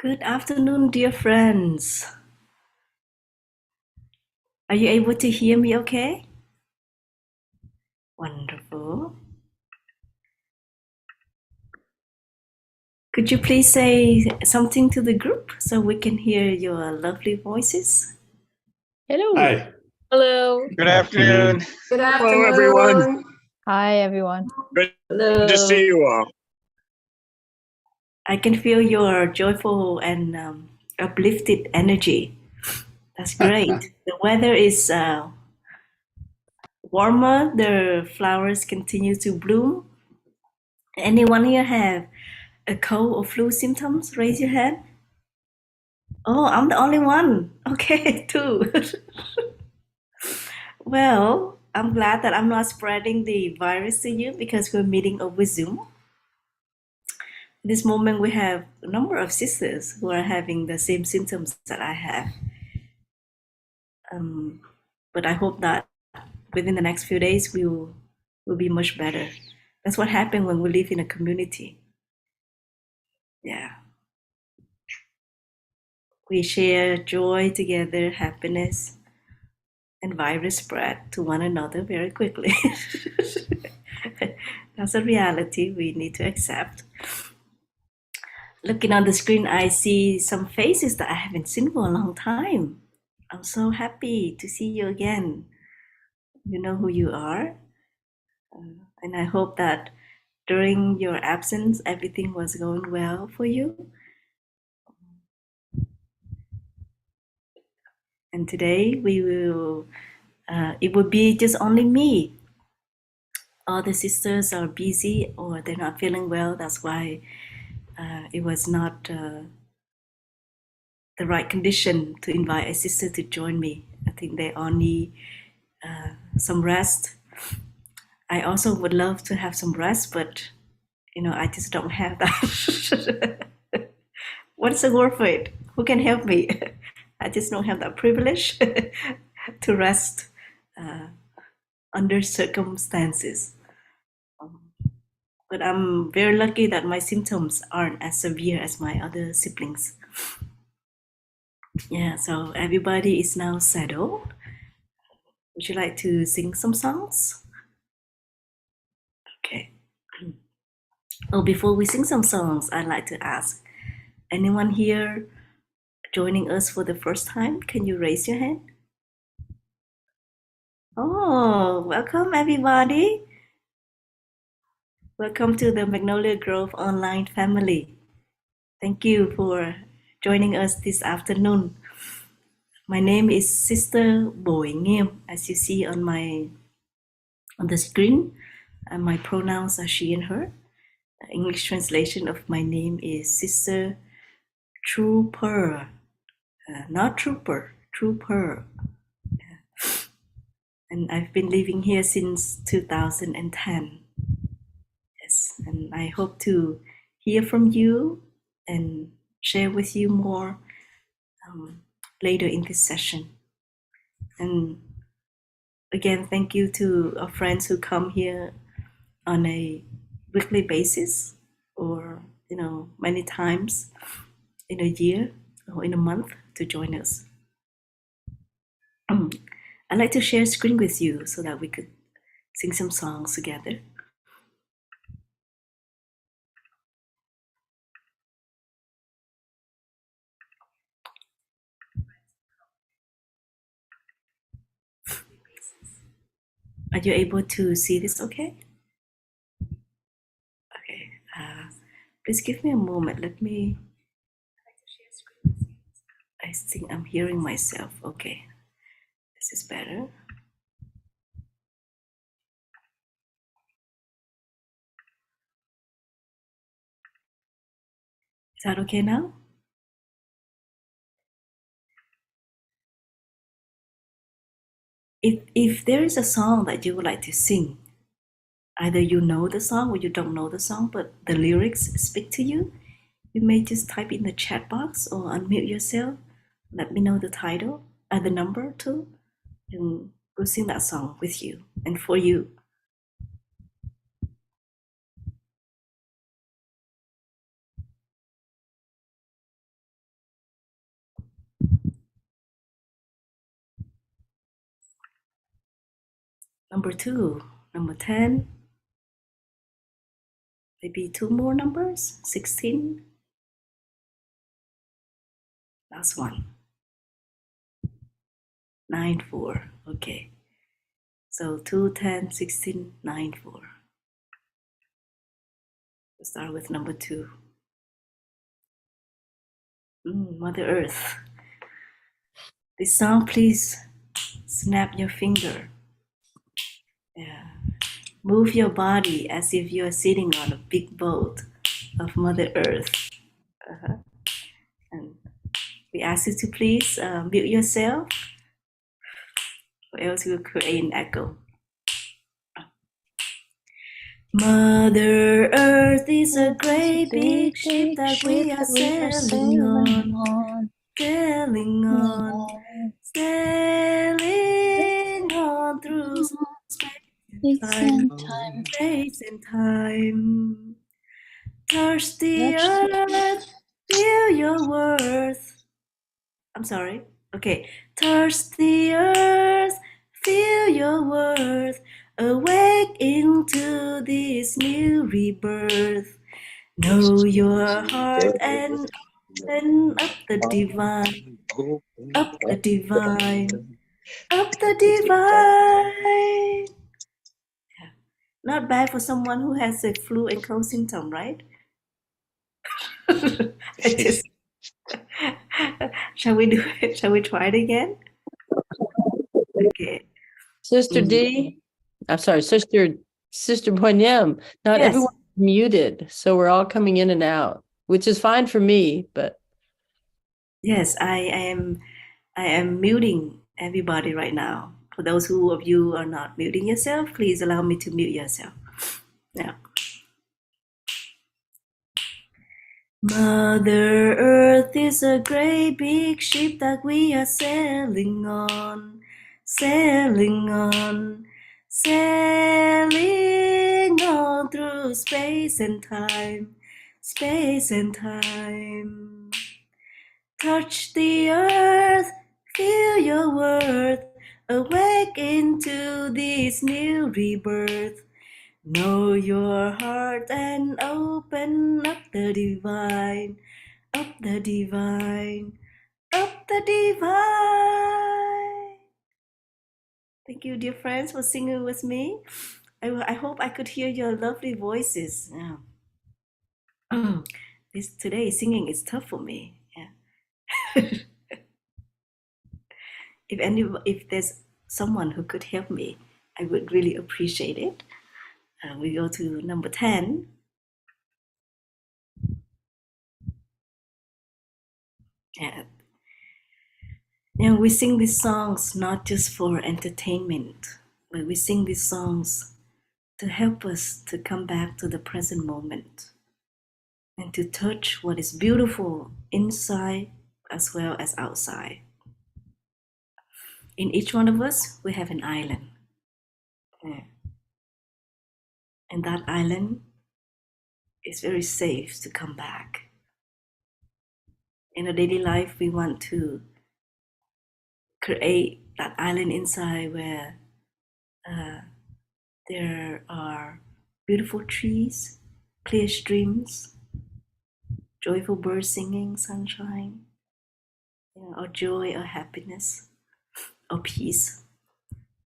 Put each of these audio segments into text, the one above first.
Good afternoon, dear friends. Are you able to hear me okay? Wonderful. Could you please say something to the group so we can hear your lovely voices? Hello. Hi. Hello. Good afternoon. Good Hello, everyone. afternoon. Hi, everyone. Good Hello. to see you all. I can feel your joyful and uplifted energy. That's great. The weather is warmer, the flowers continue to bloom. Anyone here have a cold or flu symptoms? Raise your hand. Oh, I'm the only one. Okay, two. Well, I'm glad that I'm not spreading the virus to you because we're meeting over Zoom. At this moment, we have a number of sisters who are having the same symptoms that I have. But I hope that within the next few days, we'll be much better. That's what happens when we live in a community. Yeah. We share joy together, happiness, and virus spread to one another very quickly. That's a reality we need to accept. Looking on the screen, I see some faces that I haven't seen for a long time. I'm so happy to see you again. You know who you are. And I hope that during your absence, everything was going well for you. And today it will be just only me. All the sisters are busy or they're not feeling well. That's why it was not the right condition to invite a sister to join me. I think they all need some rest. I also would love to have some rest, but I just don't have that. What's the word for it? Who can help me? I just don't have that privilege to rest under circumstances. But I'm very lucky that my symptoms aren't as severe as my other siblings. Yeah, so everybody is now settled. Would you like to sing some songs? Okay. Oh, before we sing some songs, I'd like to ask, anyone here joining us for the first time? Can you raise your hand? Oh, welcome everybody. Welcome to the Magnolia Grove online family. Thank you for joining us this afternoon. My name is Sister Bội Nghiêm, as you see on the screen. And my pronouns are she and her. The English translation of my name is Sister Trooper, not Trooper, Trooper. And I've been living here since 2010. Yes, and I hope to hear from you and share with you more later in this session. And again, thank you to our friends who come here on a weekly basis or many times in a year or in a month to join us. I'd like to share a screen with you so that we could sing some songs together. Are you able to see this okay? Okay. Please give me a moment. I think I'm hearing myself. Okay. This is better. Is that okay now? If there is a song that you would like to sing, either you know the song or you don't know the song, but the lyrics speak to you, you may just type in the chat box or unmute yourself. Let me know the title, the number too, and we'll sing that song with you and for you. Number 2, number 10, maybe 2 more numbers, 16. Last one, 9, 4. Okay. So 2, 10, 16, 9, 4. We'll start with number 2. Mother Earth. This song, please snap your finger. Yeah. Move your body as if you are sitting on a big boat of Mother Earth. And we ask you to please mute yourself, or else we'll create an echo. Mother Earth is a great big ship that we are sailing on, sailing on, sailing on through space and time. Touch the earth, feel your worth. I'm sorry. Okay. Touch the earth, feel your worth. Awake into this new rebirth. Know your heart and open up the divine, up the divine, up the divine. Not bad for someone who has a flu and cold symptom, right? Shall we do it? Shall we try it again? Okay. Sister D, I'm sorry, Sister Boynem, not Yes. everyone's muted, so we're all coming in and out, which is fine for me, but Yes, I am muting everybody right now. For those of you are not muting yourself, please allow me to mute yourself. Now. Mother Earth is a great big ship that we are sailing on, sailing on, sailing on through space and time, space and time. Touch the earth, feel your worth, awake into this new rebirth. Know your heart and open up the divine, up the divine, up the divine. Thank you, dear friends, for singing with me. I hope I could hear your lovely voices. Yeah. Today singing is tough for me. Yeah. If there's someone who could help me, I would really appreciate it. We go to number 10. Yeah. We sing these songs not just for entertainment, but we sing these songs to help us to come back to the present moment and to touch what is beautiful inside as well as outside. In each one of us, we have an island. Yeah. And that island is very safe to come back. In our daily life, we want to create that island inside where there are beautiful trees, clear streams, joyful birds singing, sunshine, or joy or happiness or peace,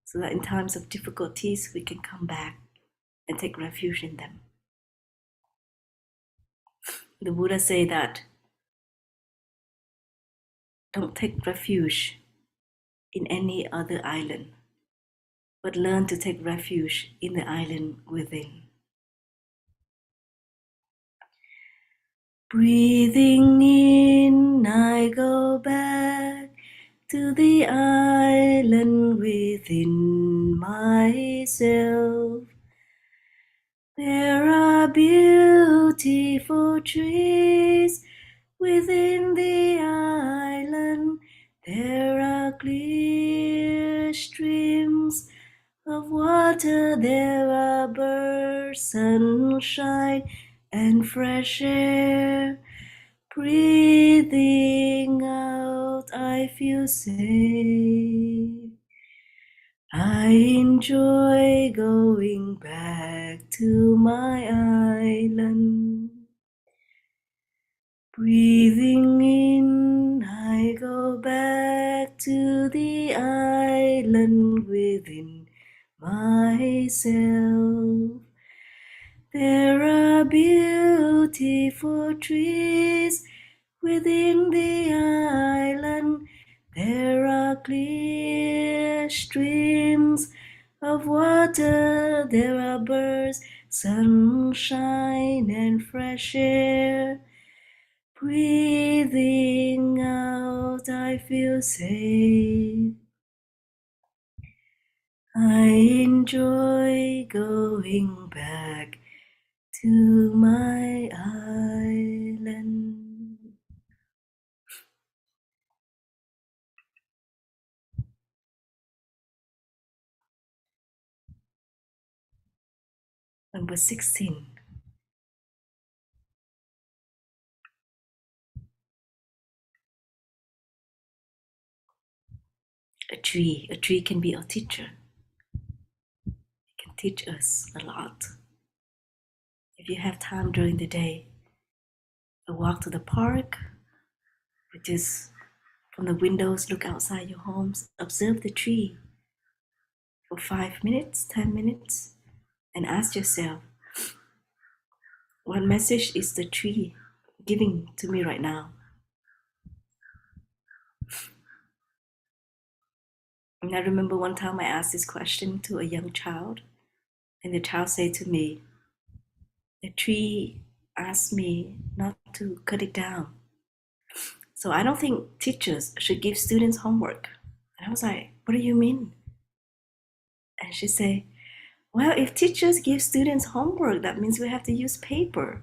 so that in times of difficulties we can come back and take refuge in them. The Buddha say that don't take refuge in any other island, but learn to take refuge in the island within. Breathing in, I go back to the island within myself. There are beautiful trees within the island. There are clear streams of water. There are birds, sunshine, and fresh air. Breathing out, I feel safe. I I enjoy going back to my island. Breathing in, I go back to the island within myself. There are beautiful trees within the island. There are clear streams of water. There are birds, sunshine, and fresh air. Breathing out, I feel safe. I enjoy going back to my island. Number 16. A tree. A tree can be our teacher. It can teach us a lot. If you have time during the day, a walk to the park, or just from the windows, look outside your homes, observe the tree for 5 minutes, 10 minutes, and ask yourself, what message is the tree giving to me right now? And I remember one time I asked this question to a young child, and the child said to me, the tree asked me not to cut it down. So I don't think teachers should give students homework. And I was like, what do you mean? And she said, well, if teachers give students homework, that means we have to use paper.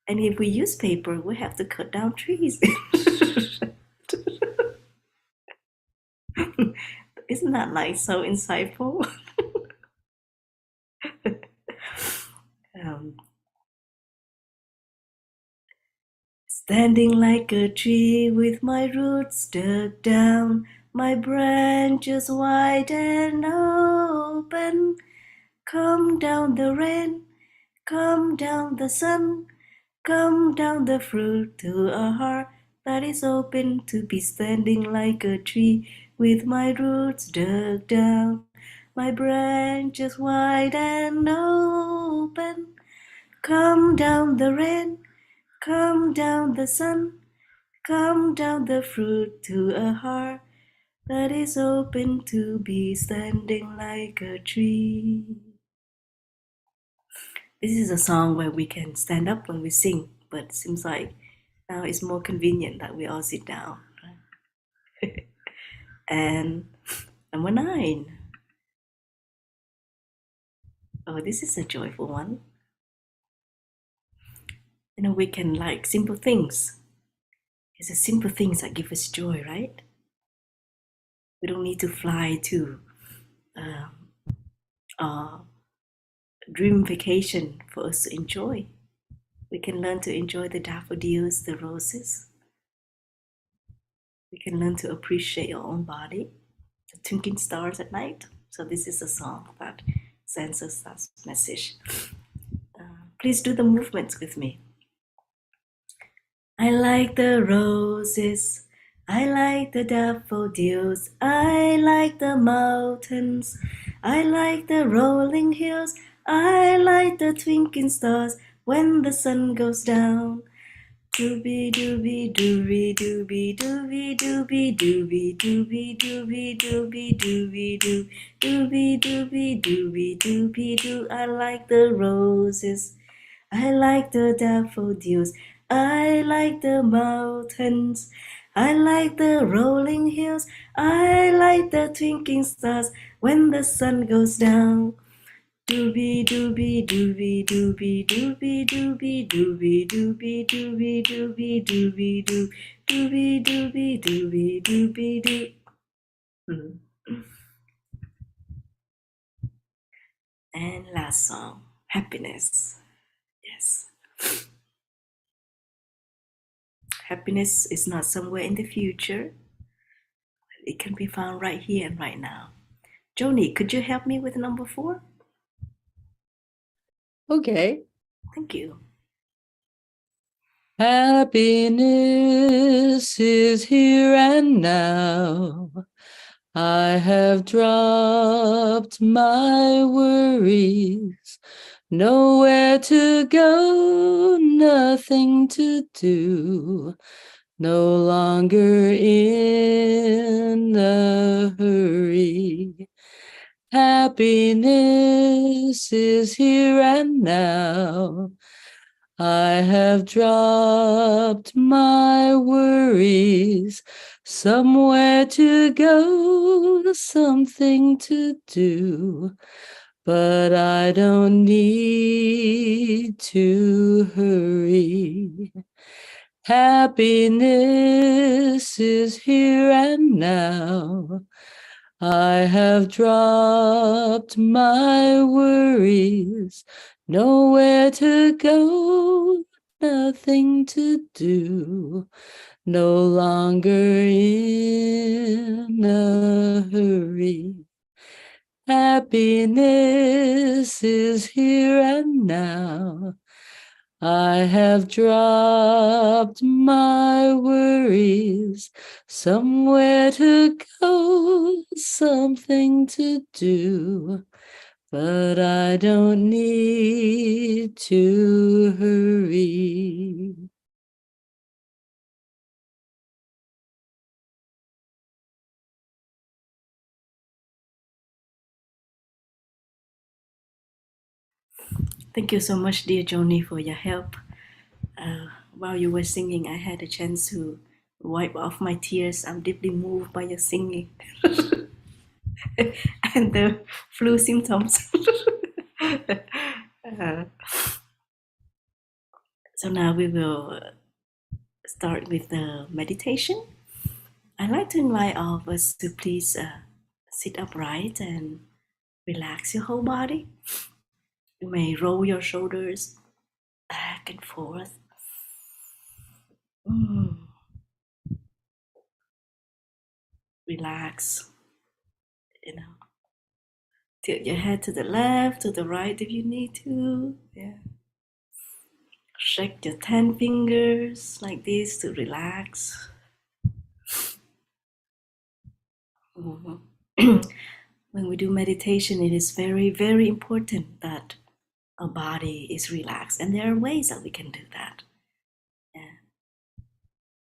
And if we use paper, we have to cut down trees. Isn't that like so insightful? Standing like a tree with my roots dug down, my branches wide and open. Come down the rain, come down the sun, come down the fruit to a heart that is open to be standing like a tree with my roots dug down, my branches wide and open. Come down the rain, come down the sun, come down the fruit to a heart that is open to be standing like a tree. This is a song where we can stand up when we sing, but it seems like now it's more convenient that we all sit down. Right? And number 9. Oh, this is a joyful one. You know, we can like simple things. It's the simple things that give us joy, right? We don't need to fly to our dream vacation for us to enjoy. We can learn to enjoy the daffodils, the roses. We can learn to appreciate our own body, the twinkling stars at night. So this is a song that sends us that message. Please do the movements with me. I like the roses, I like the daffodils, I like the mountains, I like the rolling hills, I like the twinkling stars when the sun goes down. Doobie doobie doobie doobie doobie doobie doobie doobie doobie doobie doobie doo doobie doobie doobie doobie doo. I like the roses, I like the daffodils, I like the mountains, I like the rolling hills, I like the twinkling stars when the sun goes down. Doobie doobie doobie doobie doobie doobie doobie doobie doobie doobie doobie doo doobie doobie doobie doobie doo. And last song, happiness. Yes. Happiness is not somewhere in the future. It can be found right here and right now. Joni, could you help me with number 4? Okay. Thank you. Happiness is here and now. I have dropped my worries. Nowhere to go, nothing to do. No longer in a hurry. Happiness is here and now. I have dropped my worries, somewhere to go, something to do, but I don't need to hurry. Happiness is here and now. I have dropped my worries, nowhere to go, nothing to do, no longer in a hurry. Happiness is here and now. I have dropped my worries, somewhere to go, something to do, but I don't need to hurry. Thank you so much, dear Joni, for your help. While you were singing, I had a chance to wipe off my tears. I'm deeply moved by your singing and the flu symptoms. Uh, so now we will start with the meditation. I'd like to invite all of us to please sit upright and relax your whole body. You may roll your shoulders back and forth. Relax, you know. Tilt your head to the left, to the right if you need to. Yeah. Shake your 10 fingers like this to relax. When we do meditation, it is very, very important that our body is relaxed. And there are ways that we can do that. Yeah.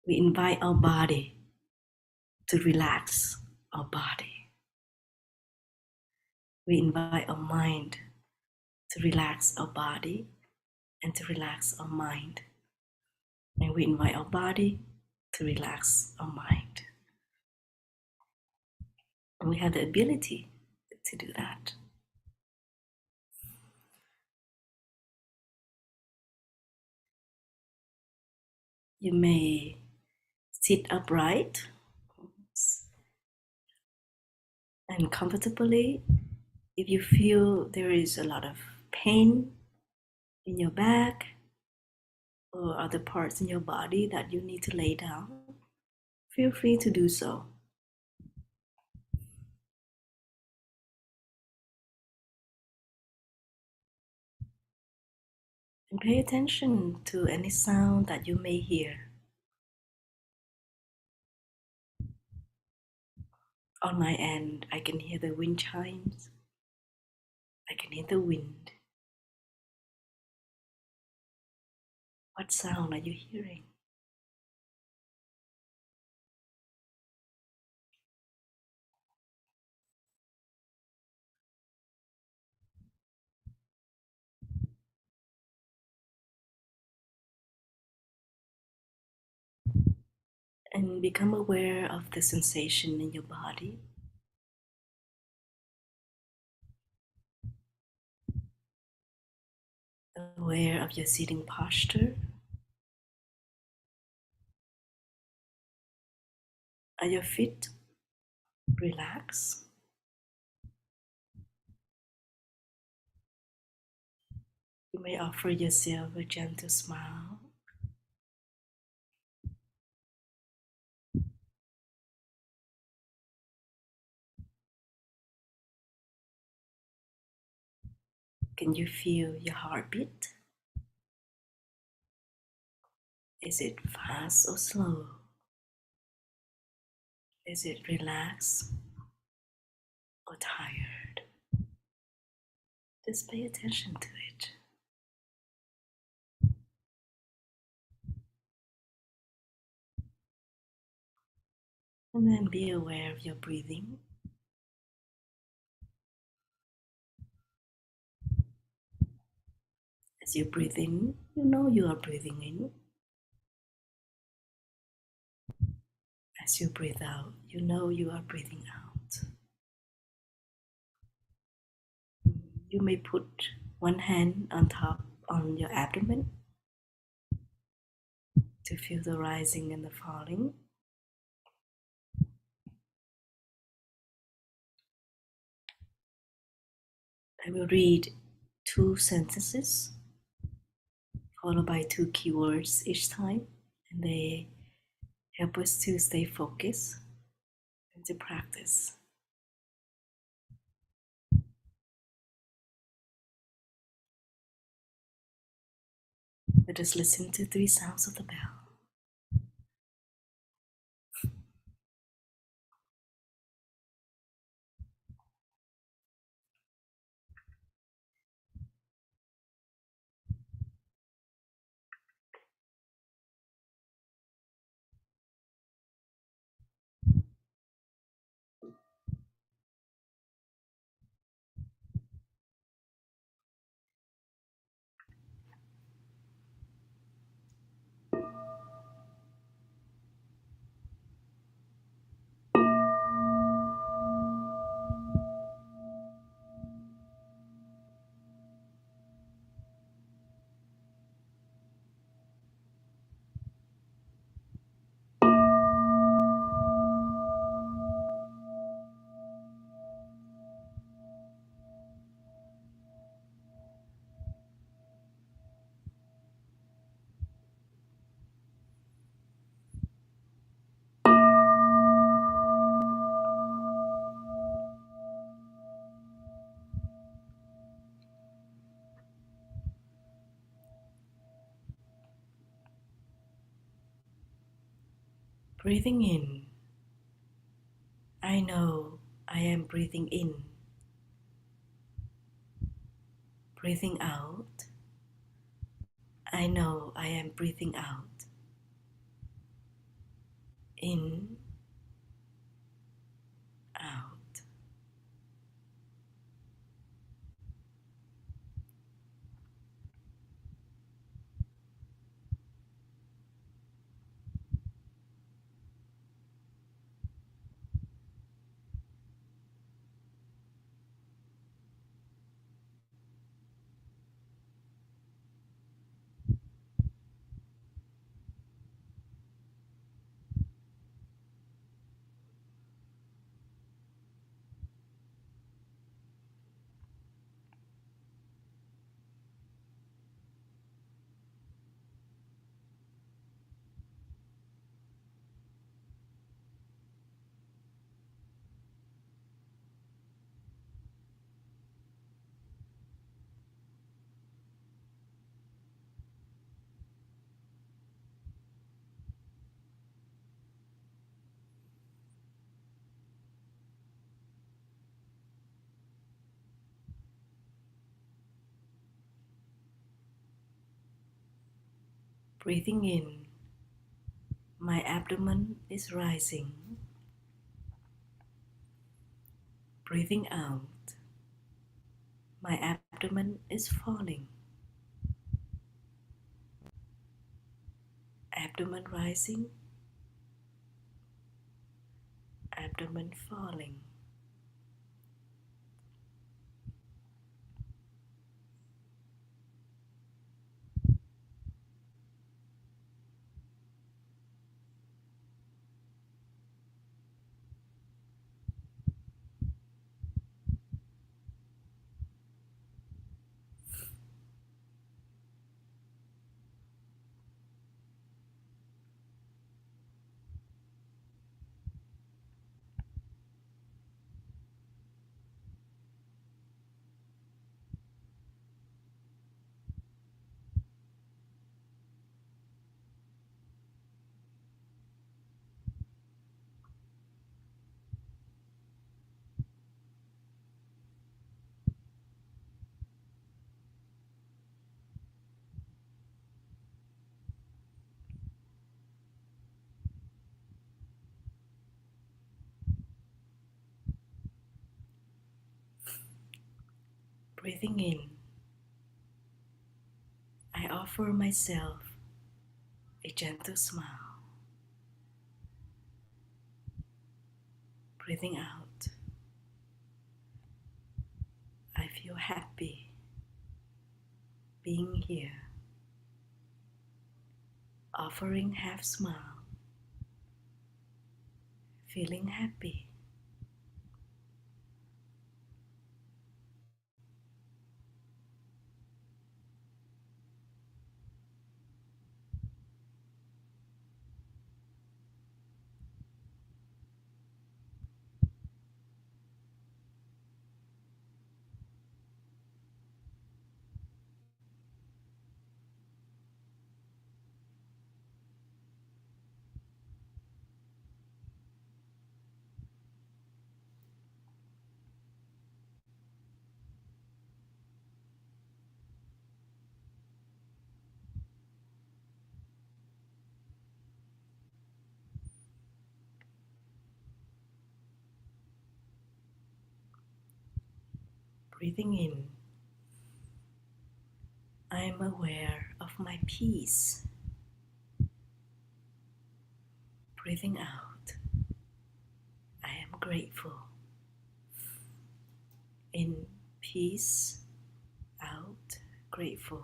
We invite our body to relax our body. We invite our mind to relax our body and to relax our mind. And we invite our body to relax our mind. And we have the ability to do that. You may sit upright and comfortably. If you feel there is a lot of pain in your back or other parts in your body that you need to lay down, feel free to do so. And pay attention to any sound that you may hear. On my end, I can hear the wind chimes. I can hear the wind. What sound are you hearing? And become aware of the sensation in your body. Aware of your sitting posture. Are your feet relaxed? You may offer yourself a gentle smile. Can you feel your heartbeat? Is it fast or slow? Is it relaxed or tired? Just pay attention to it. And then be aware of your breathing. As you breathe in, you know you are breathing in. As you breathe out, you know you are breathing out. You may put one hand on top on your abdomen to feel the rising and the falling. I will read 2 sentences followed by 2 keywords each time, and they help us to stay focused and to practice. Let us listen to 3 sounds of the bell. Breathing in. I know I am breathing in. Breathing out. I know I am breathing out. In, out. Breathing in. My abdomen is rising. Breathing out. My abdomen is falling. Abdomen rising. Abdomen falling. Breathing in, I offer myself a gentle smile. Breathing out, I feel happy being here, offering half smile, feeling happy. Breathing in, I am aware of my peace. Breathing out, I am grateful. In, peace, out, grateful.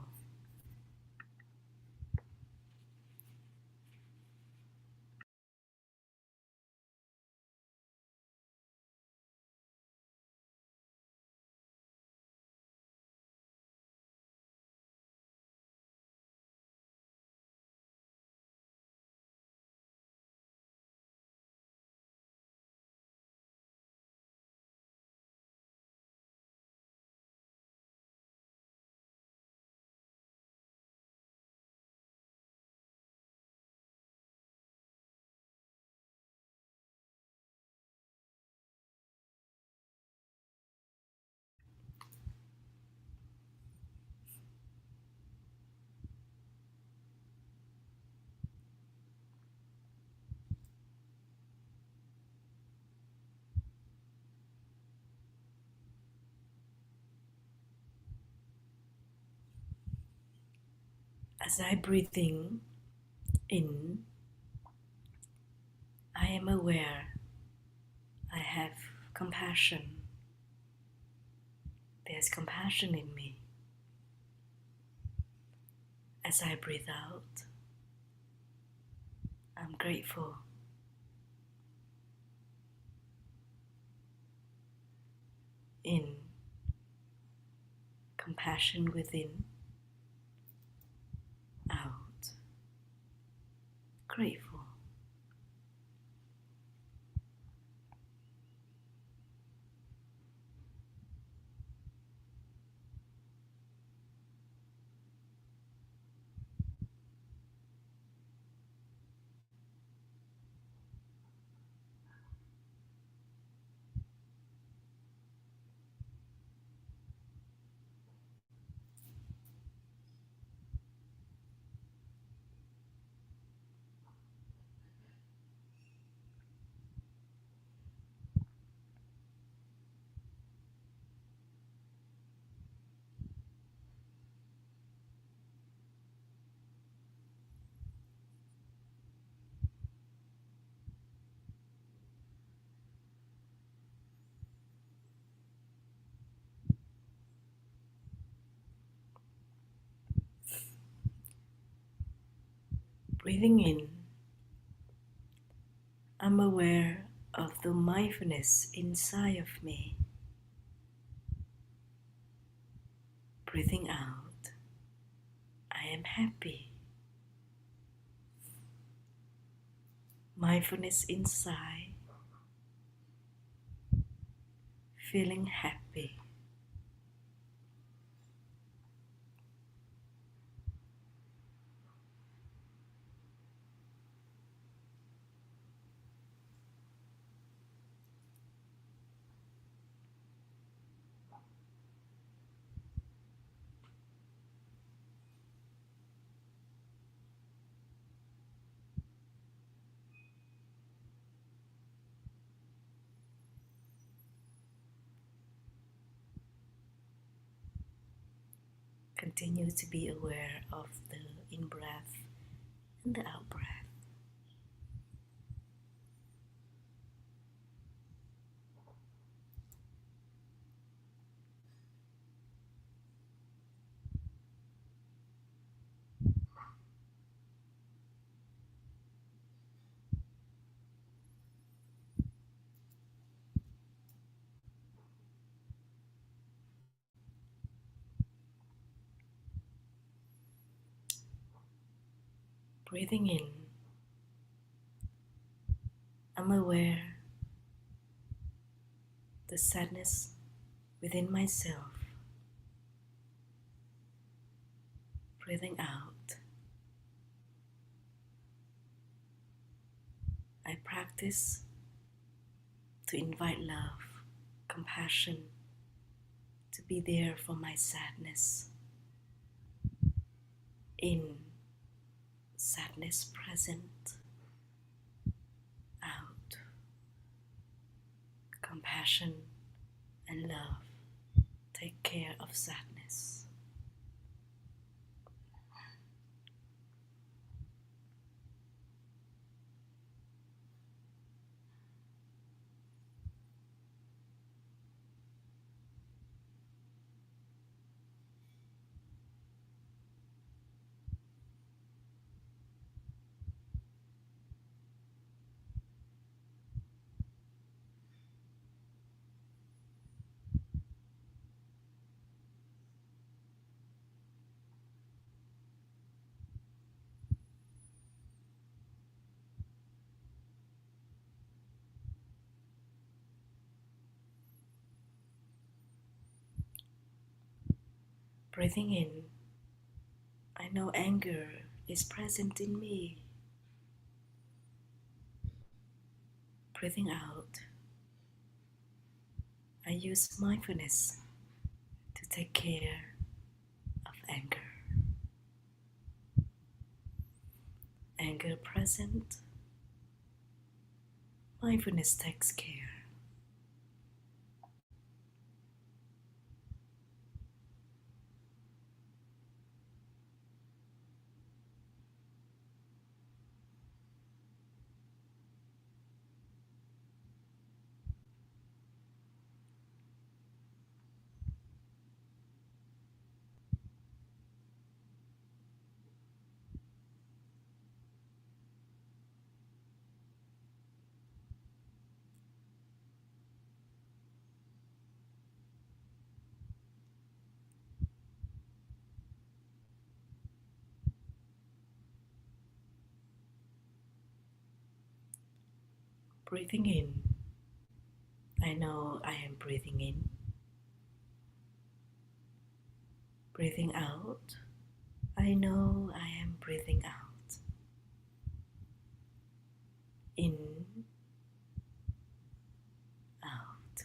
As I breathe in, I am aware I have compassion. There's compassion in me. As I breathe out, I'm grateful. In, compassion within, out, grateful. Breathing in, I'm aware of the mindfulness inside of me. Breathing out, I am happy. Mindfulness inside, feeling happy. Continue to be aware of the in-breath and the out-breath. Breathing in, I'm aware the sadness within myself. Breathing out, I practice to invite love, compassion, to be there for my sadness. In, sadness present. Out, compassion and love. Take care of sadness. Breathing in, I know anger is present in me. Breathing out, I use mindfulness to take care of anger. Anger present, mindfulness takes care. Breathing in, I know I am breathing in. Breathing out, I know I am breathing out. In, out.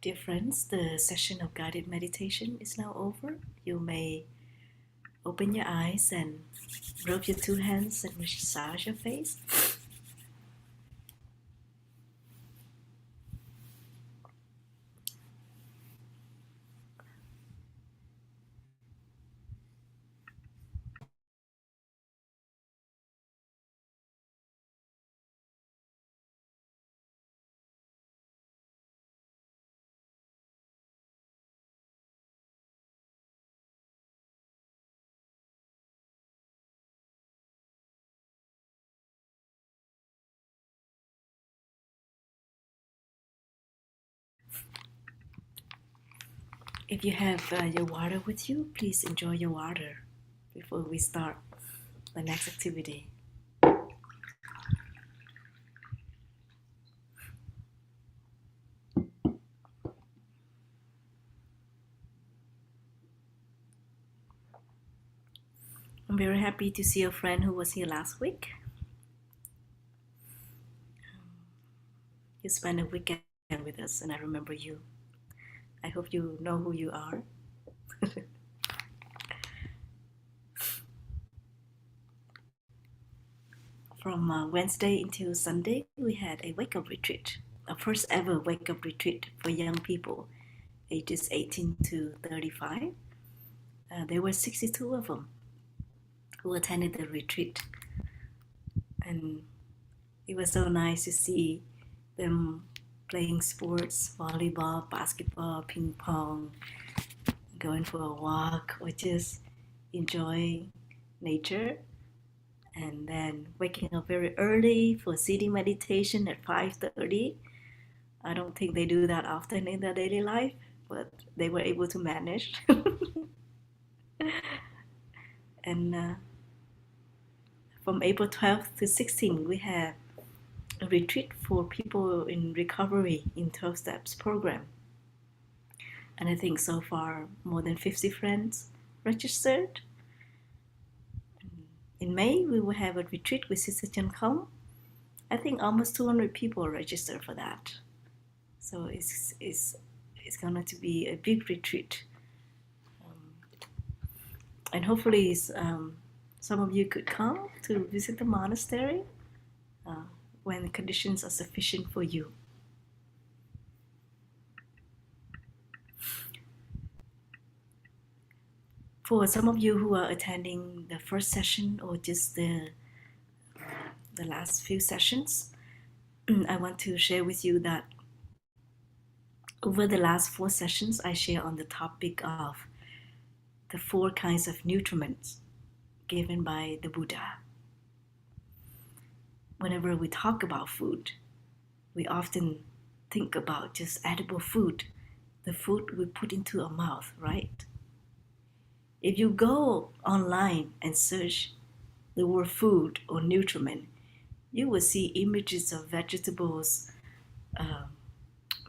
Dear friends, the session of guided meditation is now over. You may open your eyes and rub your two hands and massage your face. If you have your water with you, please enjoy your water before we start the next activity. I'm very happy to see a friend who was here last week. You spent a weekend with us, and I remember you. I hope you know who you are. From Wednesday until Sunday, we had a wake-up retreat, our first ever wake-up retreat for young people, ages 18 to 35. There were 62 of them who attended the retreat. And it was so nice to see them playing sports, volleyball, basketball, ping pong, going for a walk, or just enjoying nature. And then waking up very early for sitting meditation at 5:30. I don't think they do that often in their daily life, but they were able to manage. And from April 12th to 16th, we had a retreat for people in recovery in 12 Steps program. And I think so far more than 50 friends registered. In May, we will have a retreat with Sister Chen Kong. I think almost 200 people registered for that. So it's going to be a big retreat. And hopefully some of you could come to visit the monastery when the conditions are sufficient for you. For some of you who are attending the first session or just the last few sessions, I want to share with you that over the last 4 sessions, I share on the topic of the 4 kinds of nutriments given by the Buddha. Whenever we talk about food, we often think about just edible food, the food we put into our mouth, right? If you go online and search the word food or nutriment, you will see images of vegetables,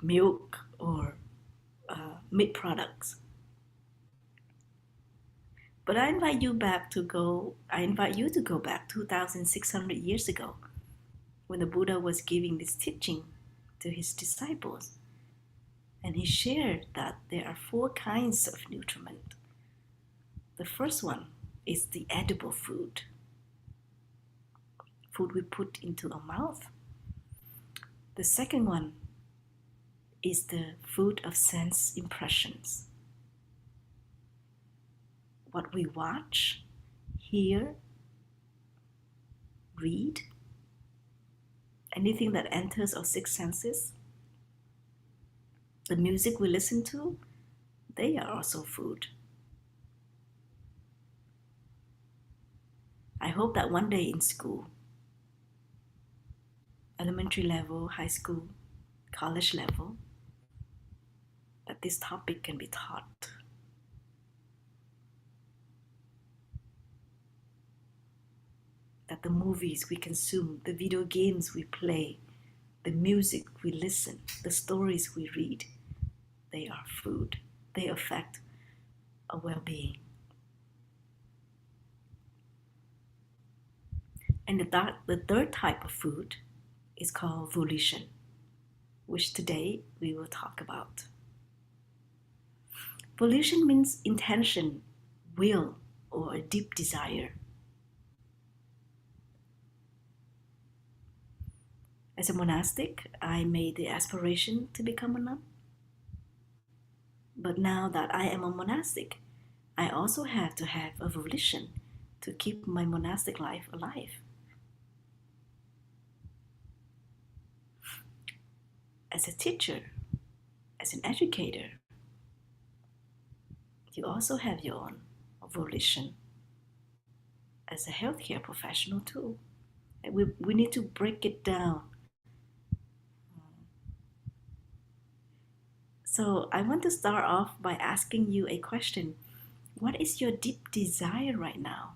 milk, or meat products. But I invite you to go back 2,600 years ago when the Buddha was giving this teaching to his disciples. And he shared that there are 4 kinds of nutriment. The first one is the edible food we put into our mouth. The second one is the food of sense impressions. What we watch, hear, read, anything that enters our 6 senses. The music we listen to, they are also food. I hope that one day in school, elementary level, high school, college level, that this topic can be taught. That the movies we consume, the video games we play, the music we listen, the stories we read, they are food. They affect our well-being. And the third type of food is called volition, which today we will talk about. Volition means intention, will, or a deep desire. As a monastic, I made the aspiration to become a nun. But now that I am a monastic, I also have to have a volition to keep my monastic life alive. As a teacher, as an educator, you also have your own volition. As a healthcare professional too. We need to break it down. So I want to start off by asking you a question. What is your deep desire right now?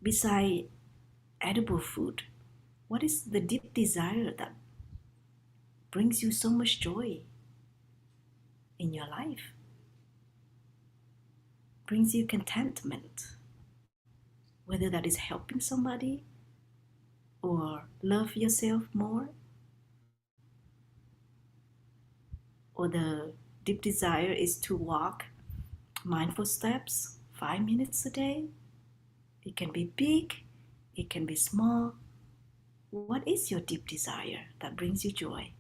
Beside edible food, what is the deep desire that brings you so much joy in your life? Brings you contentment? Whether that is helping somebody or love yourself more, or the deep desire is to walk mindful steps 5 minutes a day. It can be big, it can be small. What is your deep desire that brings you joy?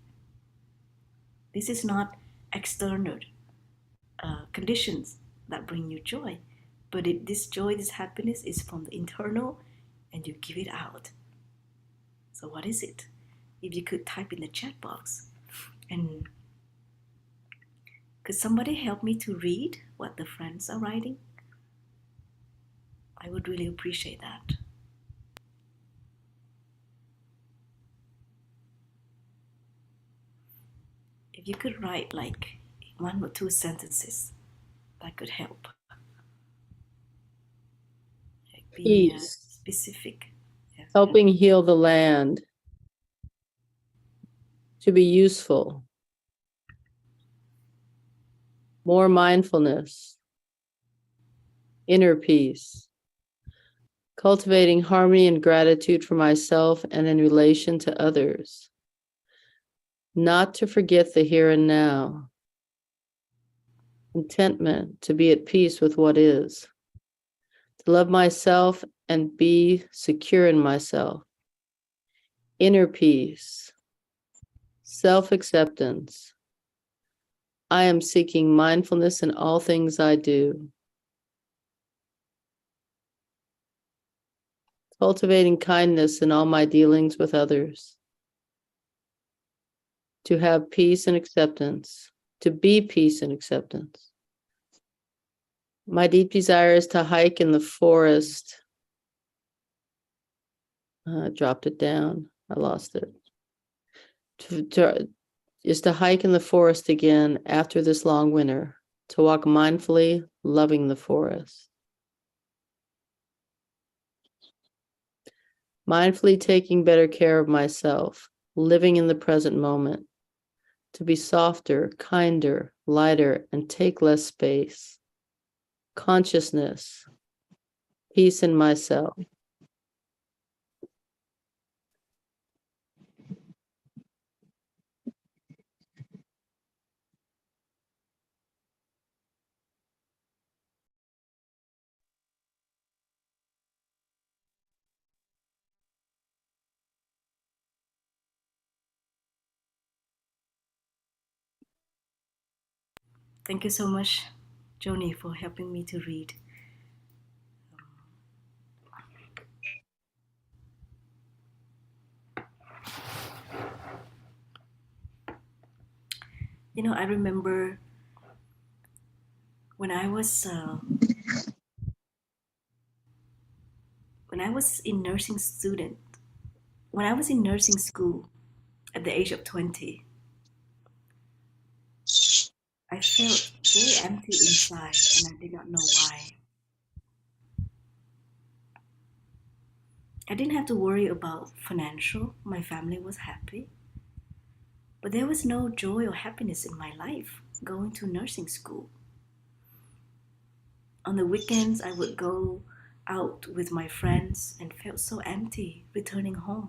This is not external conditions that bring you joy, but this joy, this happiness is from the internal, and you give it out. So what is it? If you could type in the chat box. And could somebody help me to read what the friends are writing? I would really appreciate that. If you could write like 1 or 2 sentences, that could help. Like be Peace. specific. Yes. Helping heal the land. To be useful. More mindfulness. Inner peace. Cultivating harmony and gratitude for myself and in relation to others. Not to forget the here and now. Contentment, to be at peace with what is. To love myself and be secure in myself. Inner peace. Self-acceptance. I am seeking mindfulness in all things I do. Cultivating kindness in all my dealings with others. To have peace and acceptance. To be peace and acceptance. My deep desire is to hike in the forest. I dropped it down. I lost it. Is to hike in the forest again after this long winter. To walk mindfully, loving the forest. Mindfully taking better care of myself, living in the present moment. To be softer, kinder, lighter, and take less space. Consciousness, peace in myself. Thank you so much, Joni, for helping me to read. You know, I remember when I was in nursing student, when I was in nursing school at the age of 20, I felt very empty inside, and I did not know why. I didn't have to worry about financial. My family was happy. But there was no joy or happiness in my life going to nursing school. On the weekends, I would go out with my friends and felt so empty returning home.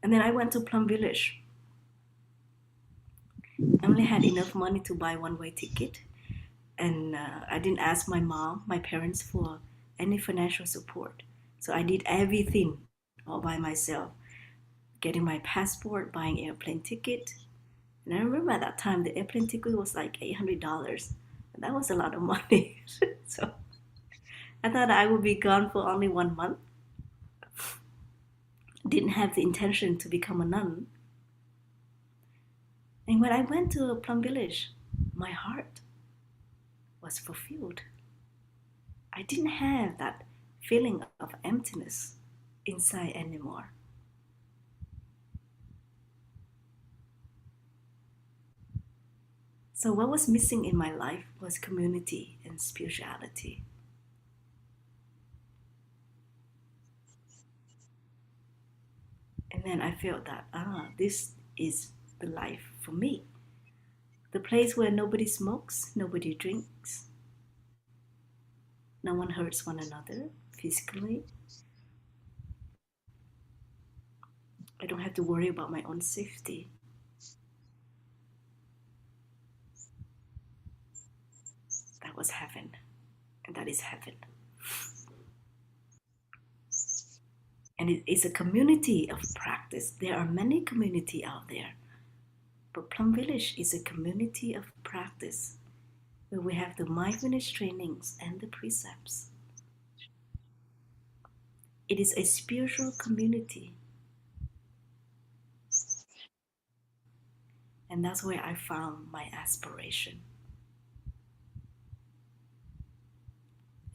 And then I went to Plum Village. I only had enough money to buy one-way ticket, and I didn't ask my parents for any financial support. So I did everything all by myself, getting my passport, buying airplane ticket. And I remember at that time the airplane ticket was like $800. And that was a lot of money. So I thought I would be gone for only 1 month. Didn't have the intention to become a nun. And when I went to Plum Village, my heart was fulfilled. I didn't have that feeling of emptiness inside anymore. So what was missing in my life was community and spirituality. And then I felt that, this is the life for me. The place where nobody smokes, nobody drinks, no one hurts one another physically. I don't have to worry about my own safety. That was heaven, and that is heaven. And it is a community of practice. There are many communities out there, but Plum Village is a community of practice where we have the mindfulness trainings and the precepts. It is a spiritual community. And that's where I found my aspiration.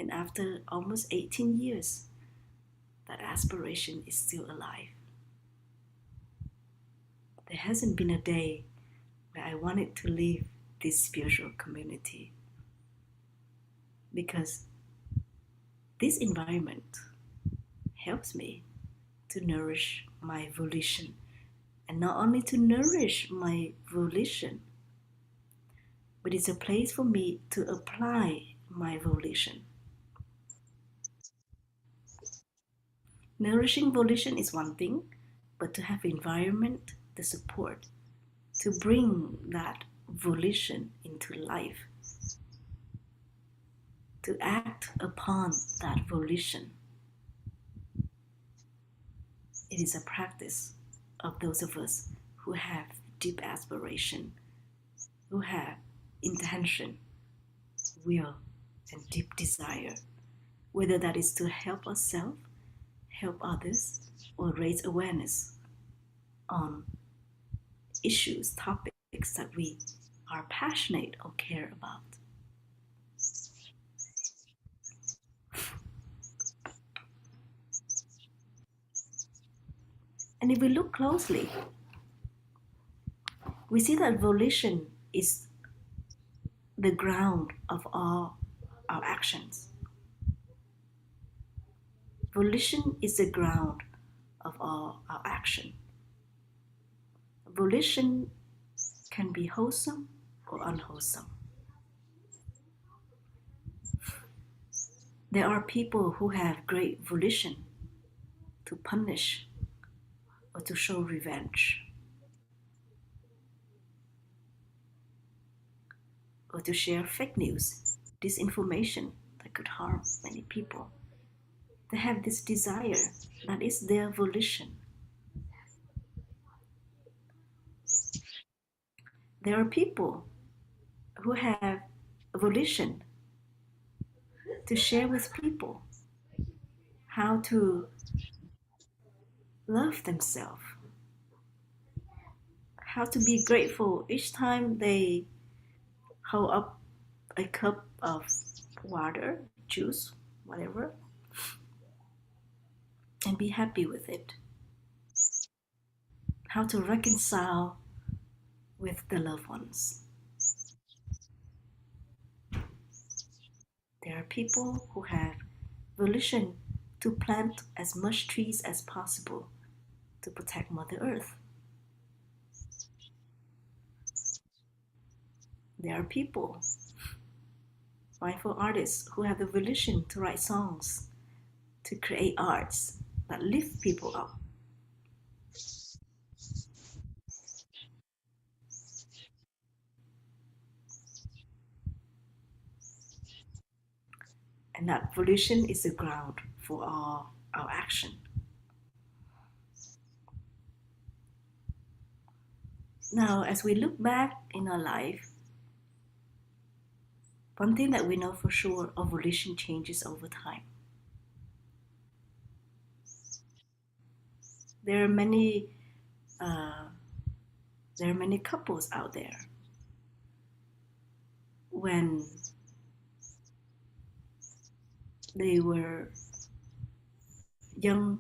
And after almost 18 years, that aspiration is still alive. There hasn't been a day where I wanted to leave this spiritual community, because this environment helps me to nourish my volition. And not only to nourish my volition, but it's a place for me to apply my volition. Nourishing volition is one thing, but to have environment, the support, to bring that volition into life, to act upon that volition, it is a practice of those of us who have deep aspiration, who have intention, will, and deep desire, whether that is to help ourselves, help others, or raise awareness on issues, topics that we are passionate or care about. And if we look closely, we see that volition is the ground of all our actions. Volition is the ground of all our action. Volition can be wholesome or unwholesome. There are people who have great volition to punish or to show revenge, or to share fake news, disinformation that could harm many people. They have this desire, that is their volition. There are people who have a volition to share with people how to love themselves, how to be grateful each time they hold up a cup of water, juice, whatever, and be happy with it. How to reconcile with the loved ones. There are people who have volition to plant as much trees as possible to protect Mother Earth. There are people, mindful artists, who have the volition to write songs, to create arts that lift people up. And that volition is the ground for all our action. Now, as we look back in our life, one thing that we know for sure, our volition changes over time. There are many couples out there when they were young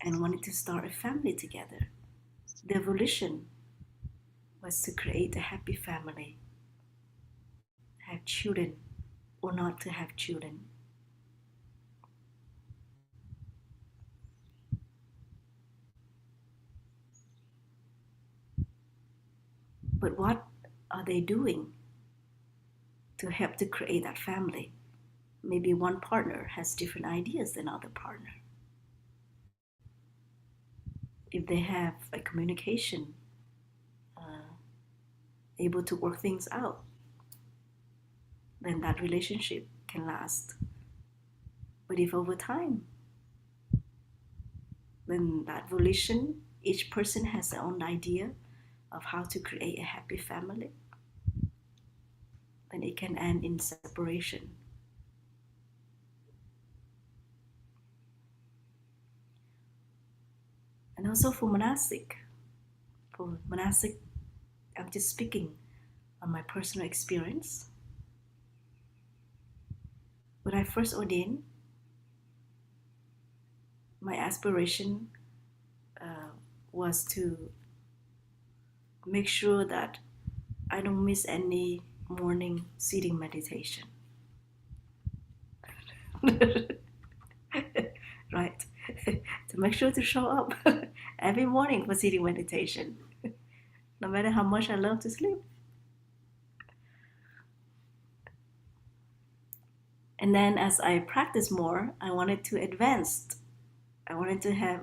and wanted to start a family together. Their volition was to create a happy family. have children or not to have children. But what are they doing to help to create that family? Maybe one partner has different ideas than other partner. If they have a communication, able to work things out, then that relationship can last. But if over time, then that volition, each person has their own idea of how to create a happy family, then it can end in separation. And also for monastic, I'm just speaking on my personal experience. When I first ordained, my aspiration was to make sure that I don't miss any morning sitting meditation. Right? To make sure to show up every morning for sitting meditation, no matter how much I love to sleep. And then as I practiced more, I wanted to advance. I wanted to have,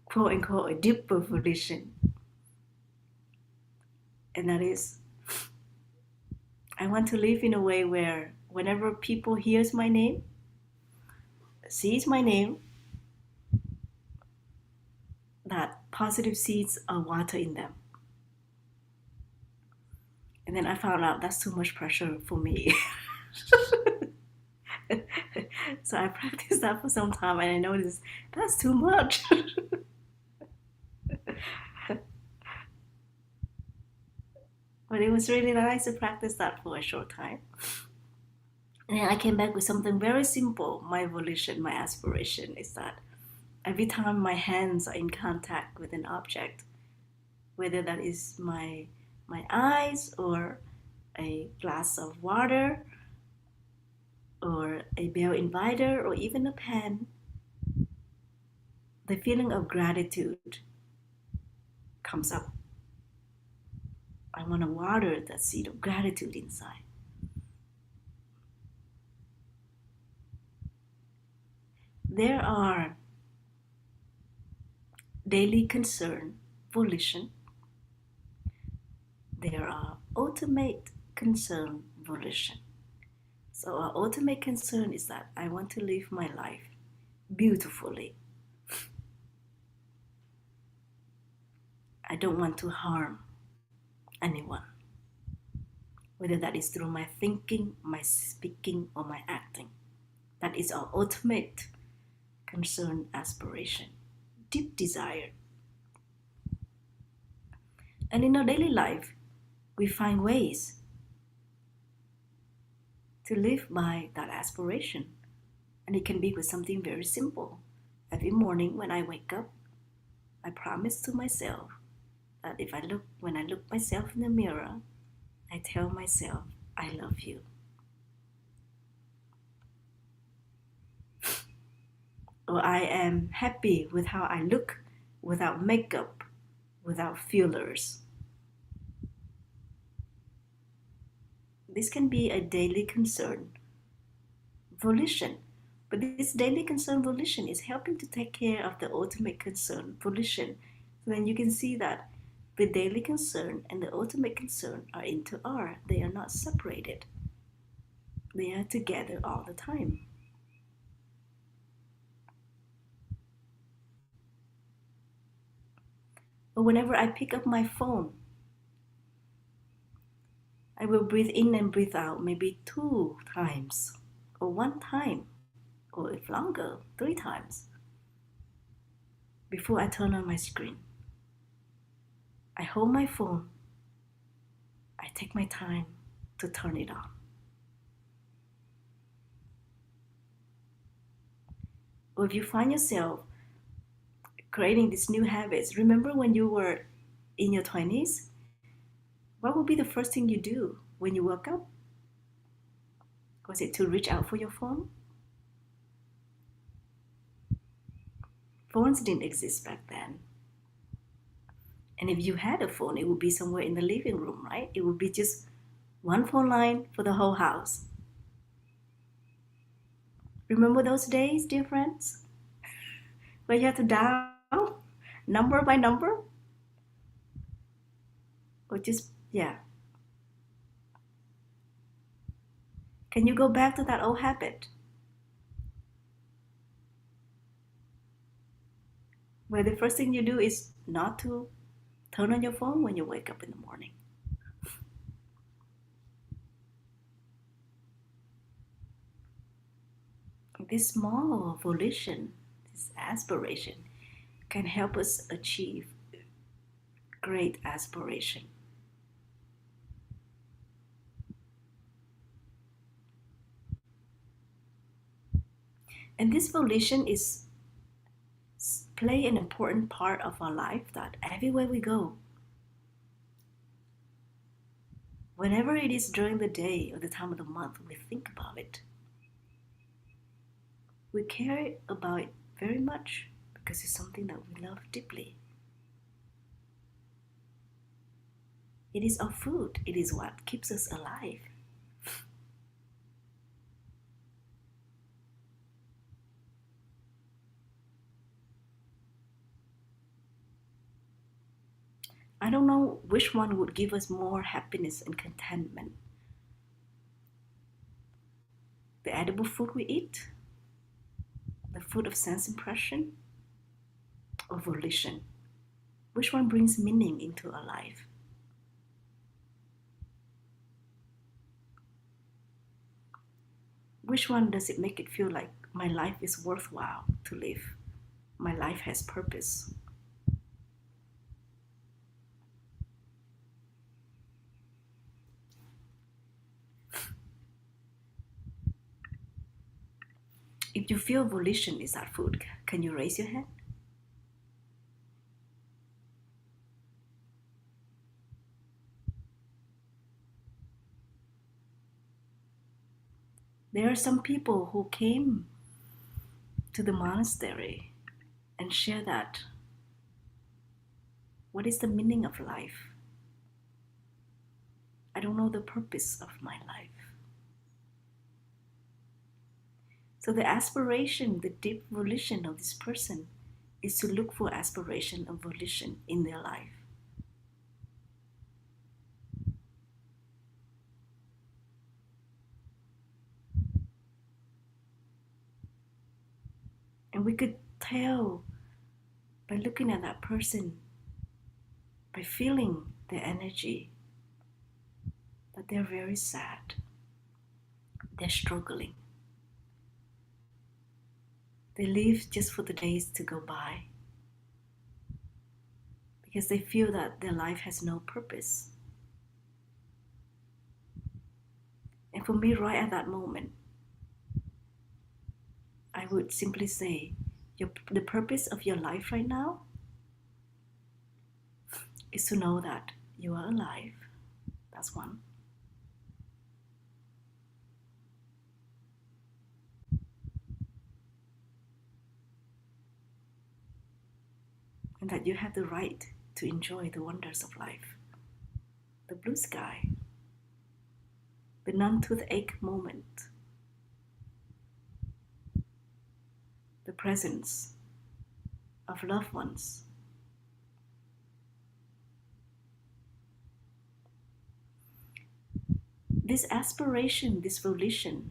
quote unquote, a deeper volition. And that is, I want to live in a way where whenever people hears my name, sees my name, that positive seeds are water in them. And then I found out that's too much pressure for me. So I practiced that for some time and I noticed that's too much. But it was really nice to practice that for a short time. And then I came back with something very simple. My volition, my aspiration is that every time my hands are in contact with an object, whether that is my eyes or a glass of water or a bell inviter or even a pen, the feeling of gratitude comes up. I want to water that seed of gratitude inside. There are daily concern, volition. There are ultimate concern, volition. So our ultimate concern is that I want to live my life beautifully. I don't want to harm anyone, whether that is through my thinking, my speaking, or my acting. That is our ultimate concern, aspiration, deep desire. And in our daily life, we find ways to live by that aspiration. And it can be with something very simple. Every morning when I wake up, I promise to myself that when I look myself in the mirror, I tell myself, I love you. Or I am happy with how I look without makeup, without fillers. This can be a daily concern, volition. But this daily concern, volition is helping to take care of the ultimate concern, volition. So then you can see that the daily concern and the ultimate concern are into R. They are not separated. They are together all the time. Or whenever I pick up my phone, I will breathe in and breathe out maybe 2 times, or 1 time, or if longer, 3 times, before I turn on my screen. I hold my phone, I take my time to turn it on. Or if you find yourself creating these new habits, remember when you were in your 20s? What would be the first thing you do when you woke up? Was it to reach out for your phone? Phones didn't exist back then. And if you had a phone, it would be somewhere in the living room, right? It would be just one phone line for the whole house. Remember those days, dear friends? Where you had to dial number by number? Or just, yeah. Can you go back to that old habit? Where the first thing you do is not to turn on your phone when you wake up in the morning. This small volition, this aspiration, can help us achieve great aspiration. And this volition is play an important part of our life, that everywhere we go, whenever it is during the day or the time of the month, we think about it. We care about it very much because it's something that we love deeply. It is our food. It is what keeps us alive. I don't know which one would give us more happiness and contentment. The edible food we eat, the food of sense impression, or volition. Which one brings meaning into our life? Which one does it make it feel like my life is worthwhile to live? My life has purpose. If you feel volition is that food, can you raise your hand? There are some people who came to the monastery and share that. What is the meaning of life? I don't know the purpose of my life. So the aspiration, the deep volition of this person is to look for aspiration and volition in their life. And we could tell by looking at that person, by feeling their energy, that they're very sad. They're struggling. They live just for the days to go by because they feel that their life has no purpose. And for me, right at that moment, I would simply say, the purpose of your life right now is to know that you are alive. That's one. And that you have the right to enjoy the wonders of life. The blue sky, the non-toothache moment, the presence of loved ones. This aspiration, this volition,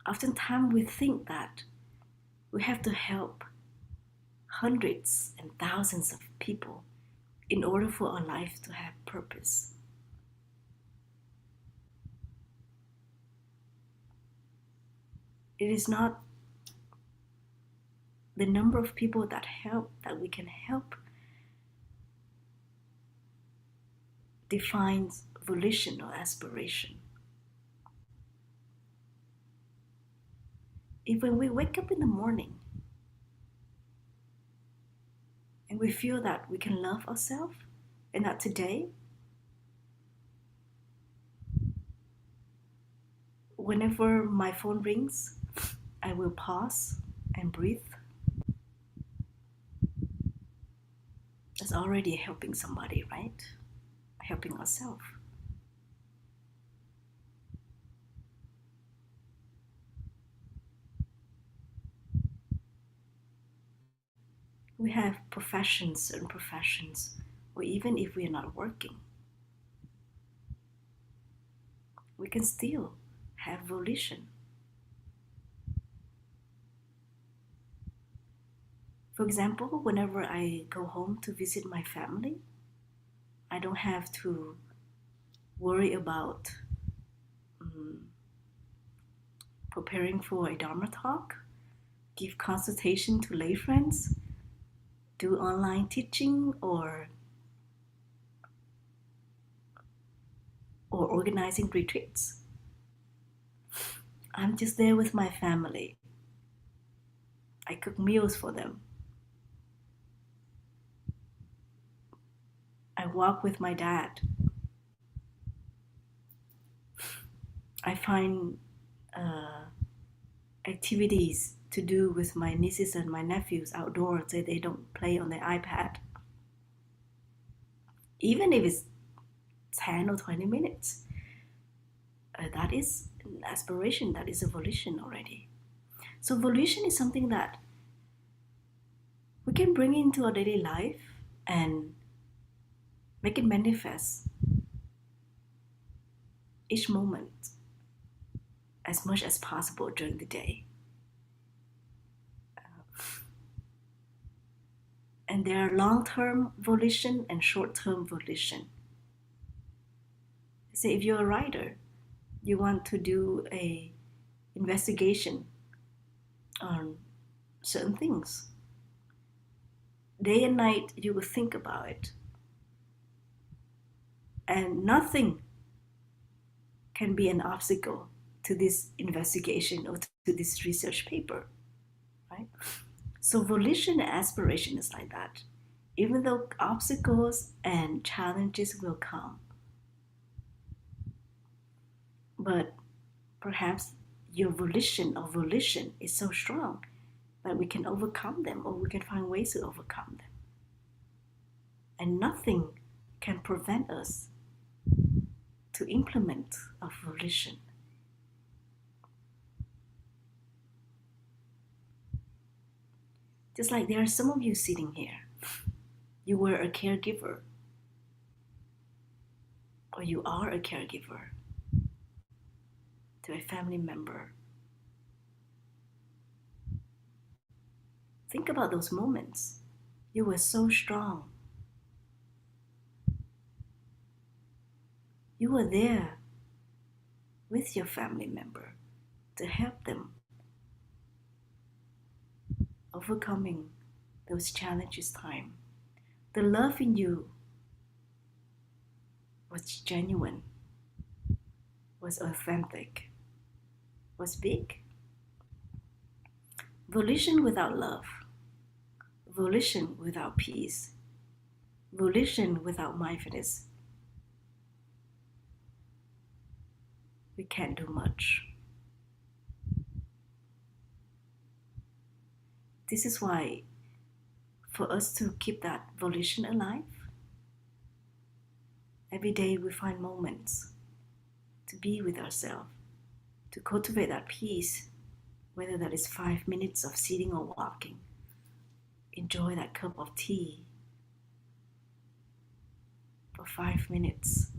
oftentimes we think that we have to help hundreds and thousands of people in order for our life to have purpose. It is not the number of people that we can help defines volition or aspiration. If when we wake up in the morning and we feel that we can love ourselves and that today whenever my phone rings, I will pause and breathe. That's already helping somebody, right? Helping ourselves. We have professions, certain professions, or even if we are not working, we can still have volition. For example, whenever I go home to visit my family, I don't have to worry about preparing for a Dharma talk, give consultation to lay friends, do online teaching, or organizing retreats. I'm just there with my family. I cook meals for them. I walk with my dad. I find activities to do with my nieces and my nephews outdoors so they don't play on their iPad. Even if it's 10 or 20 minutes, that is an aspiration, that is a volition already. So volition is something that we can bring into our daily life and make it manifest each moment as much as possible during the day. And there are long-term volition and short-term volition. Say if you're a writer, you want to do a investigation on certain things. Day and night you will think about it. And nothing can be an obstacle to this investigation or to this research paper, right? So volition and aspiration is like that. Even though obstacles and challenges will come, but perhaps your volition or volition is so strong that we can overcome them, or we can find ways to overcome them. And nothing can prevent us to implement a volition. Just like there are some of you sitting here, you were a caregiver, or you are a caregiver to a family member. Think about those moments. You were so strong. You were there with your family member to help them overcoming those challenges time. The love in you was genuine, was authentic, was big. Volition without love, volition without peace, volition without mindfulness, we can't do much. This is why, for us to keep that volition alive, every day we find moments to be with ourselves, to cultivate that peace, whether that is 5 minutes of sitting or walking. Enjoy that cup of tea for 5 minutes.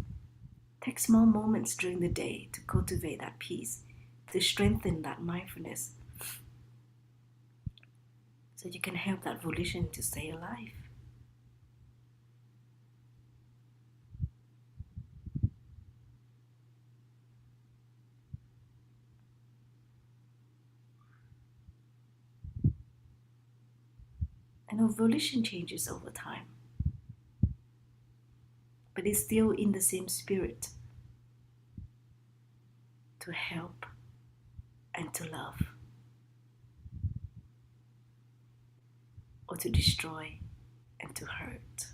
Take small moments during the day to cultivate that peace, to strengthen that mindfulness, so you can help that volition to stay alive. And our volition changes over time, but it's still in the same spirit, to help and to love, or to destroy and to hurt.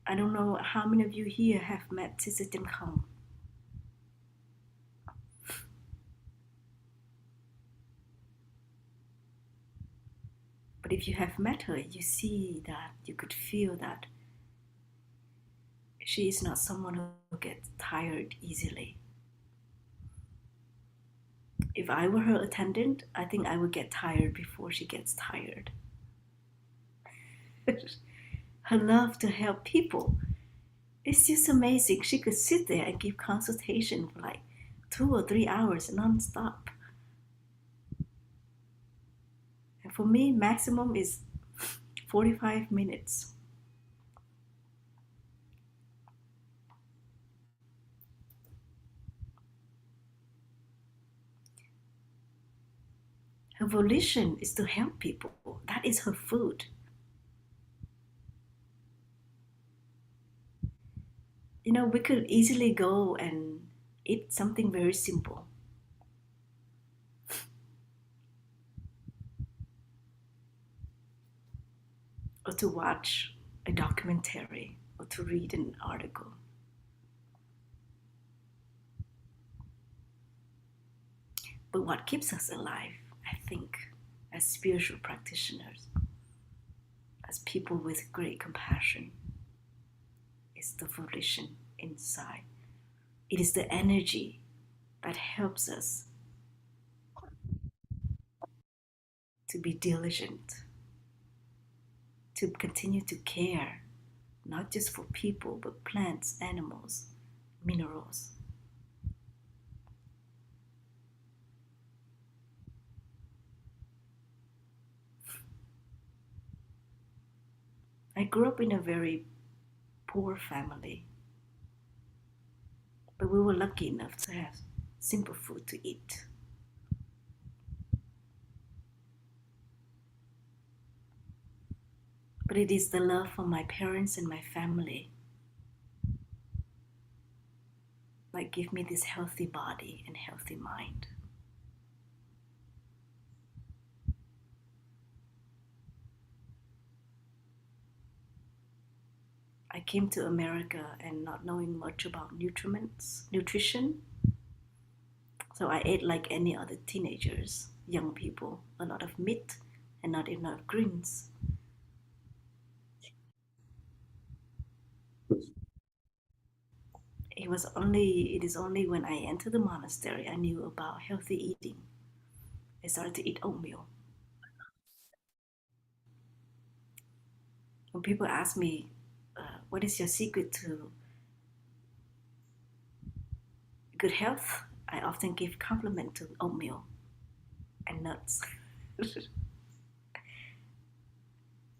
I don't know how many of you here have met Sister Jen Kong. But if you have met her, you see that, you could feel that she is not someone who gets tired easily. If I were her attendant, I think I would get tired before she gets tired. Her love to help people is just amazing. She could sit there and give consultation for like 2 or 3 hours non-stop. And for me, maximum is 45 minutes. Her volition is to help people. That is her food. You know, we could easily go and eat something very simple. Or to watch a documentary or to read an article. But what keeps us alive, I think, as spiritual practitioners, as people with great compassion, is the volition inside. It is the energy that helps us to be diligent, to continue to care, not just for people, but plants, animals, minerals. I grew up in a very poor family, but we were lucky enough to have simple food to eat. But it is the love for my parents and my family that give me this healthy body and healthy mind. I came to America and not knowing much about nutrition. So I ate like any other teenagers, young people, a lot of meat and not enough greens. It is only when I entered the monastery I knew about healthy eating. I started to eat oatmeal. When people ask me, what is your secret to good health? I often give compliment to oatmeal and nuts.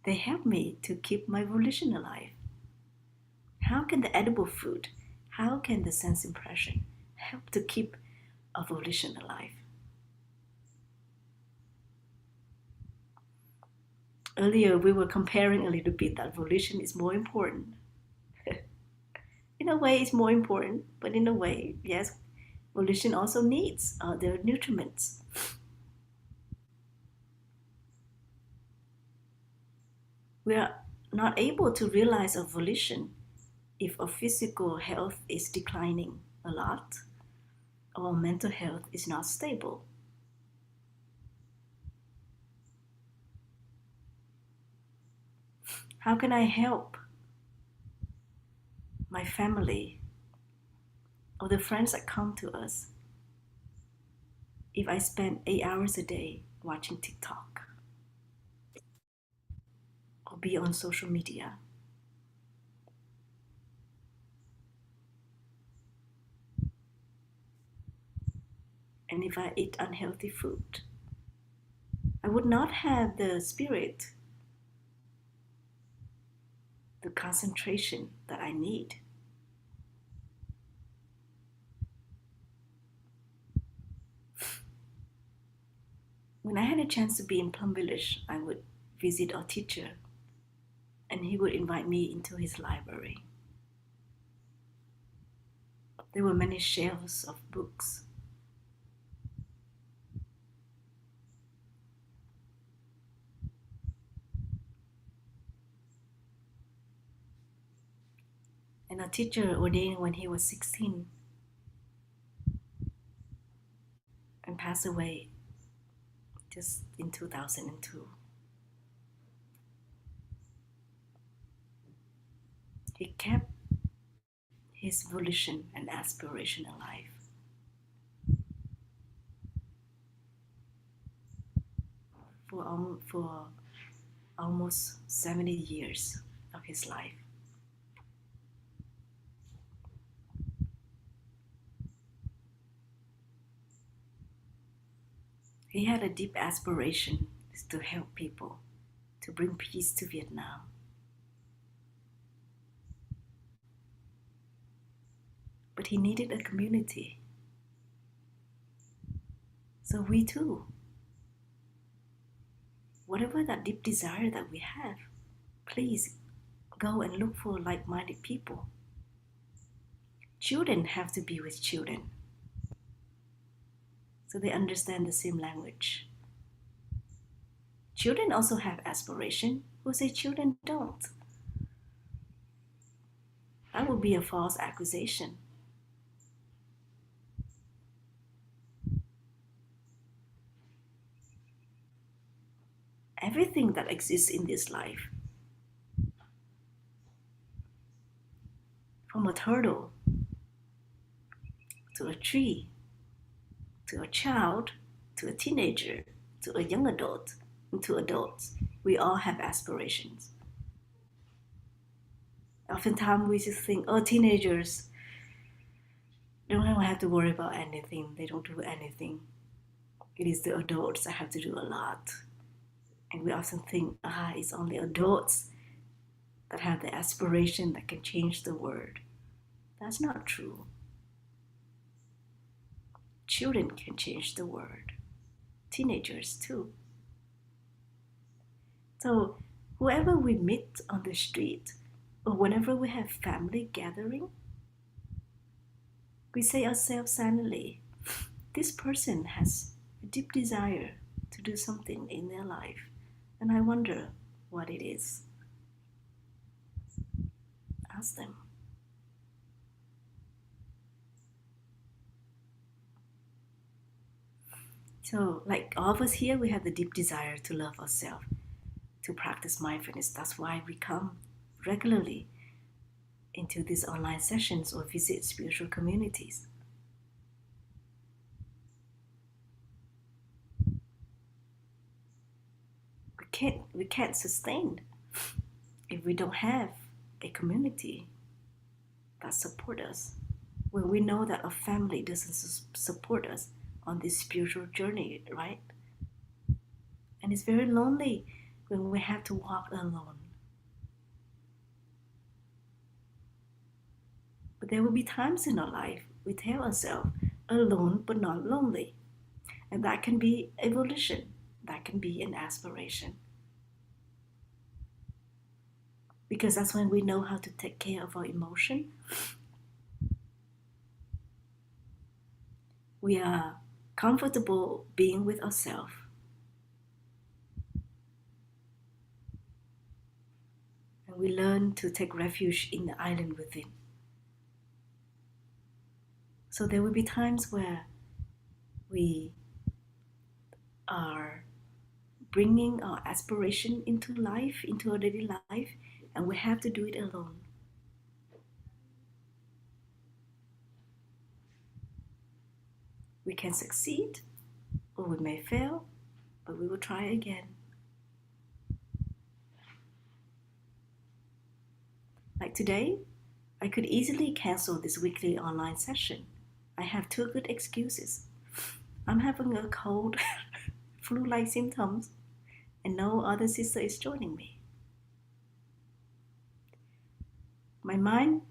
They help me to keep my volition alive. How can the edible food, how can the sense impression help to keep a volition alive? Earlier, we were comparing a little bit that volition is more important. In a way, it's more important, but in a way, yes, volition also needs other nutriments. We are not able to realize a volition if our physical health is declining a lot, or our mental health is not stable. How can I help my family or the friends that come to us if I spend 8 hours a day watching TikTok or be on social media? And if I eat unhealthy food, I would not have the spirit, the concentration that I need. When I had a chance to be in Plum Village, I would visit our teacher and he would invite me into his library. There were many shelves of books. And our teacher ordained when he was 16 and passed away just in 2002. He kept his volition and aspiration alive. For almost 70 years of his life. He had a deep aspiration to help people, to bring peace to Vietnam. But he needed a community. So we too, whatever that deep desire that we have, please go and look for like-minded people. Children have to be with children, so they understand the same language. Children also have aspiration. Who say children don't? That would be a false accusation. Everything that exists in this life, from a turtle to a tree, to a child, to a teenager, to a young adult, and to adults, we all have aspirations. Oftentimes we just think, oh, teenagers, they don't have to worry about anything. They don't do anything. It is the adults that have to do a lot. And we often think, it's only adults that have the aspiration that can change the world. That's not true. Children can change the world. Teenagers too. So whoever we meet on the street, or whenever we have family gathering, we say ourselves silently, this person has a deep desire to do something in their life, and I wonder what it is. Ask them. So, like all of us here, we have the deep desire to love ourselves, to practice mindfulness. That's why we come regularly into these online sessions or visit spiritual communities. We can't sustain if we don't have a community that support us. When we know that our family doesn't support us on this spiritual journey, right? And it's very lonely when we have to walk alone. But there will be times in our life we tell ourselves, alone but not lonely. And that can be a volition, that can be an aspiration. Because that's when we know how to take care of our emotion. We are comfortable being with ourselves. And we learn to take refuge in the island within. So there will be times where we are bringing our aspiration into life, into our daily life, and we have to do it alone. We can succeed, or we may fail, but we will try again. Like today, I could easily cancel this weekly online session. I have two good excuses. I'm having a cold, flu-like symptoms, and no other sister is joining me. My mind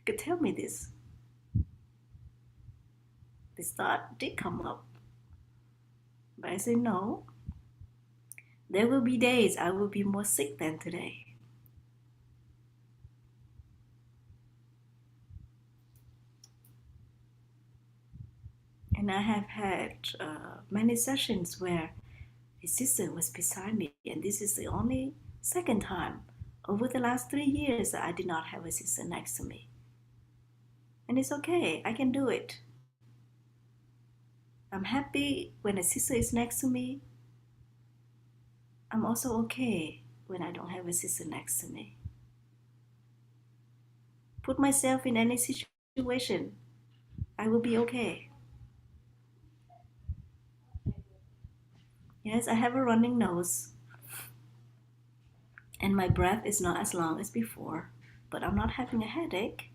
could tell me this. This thought did come up. But I said no. There will be days I will be more sick than today. And I have had many sessions where a sister was beside me, and this is the only second time over the last 3 years that I did not have a sister next to me. And it's okay, I can do it. I'm happy when a sister is next to me. I'm also okay when I don't have a sister next to me. Put myself in any situation, I will be okay. Yes, I have a running nose, and my breath is not as long as before, but I'm not having a headache.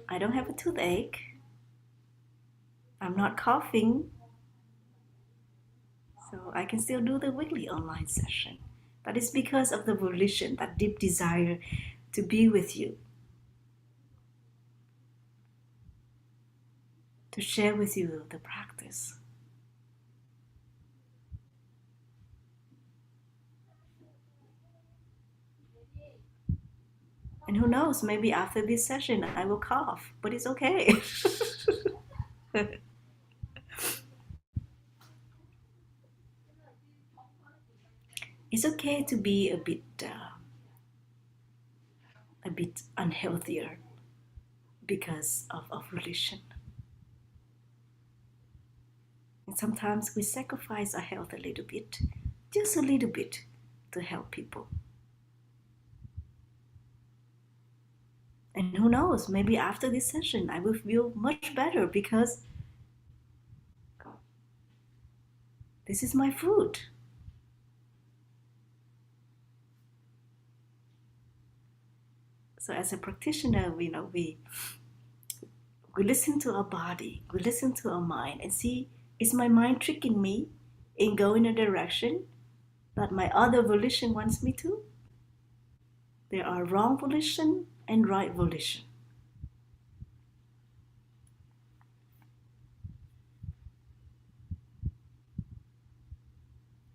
I don't have a toothache. I'm not coughing. So I can still do the weekly online session. But it's because of the volition, that deep desire to be with you, to share with you the practice. And who knows, maybe after this session I will cough, but it's okay. It's okay to be a bit unhealthier because of volition. And sometimes we sacrifice our health a little bit, just a little bit, to help people. And who knows, maybe after this session I will feel much better because this is my food. So as a practitioner, we listen to our body, we listen to our mind and see, is my mind tricking me in going a direction that my other volition wants me to? There are wrong volition and right volition.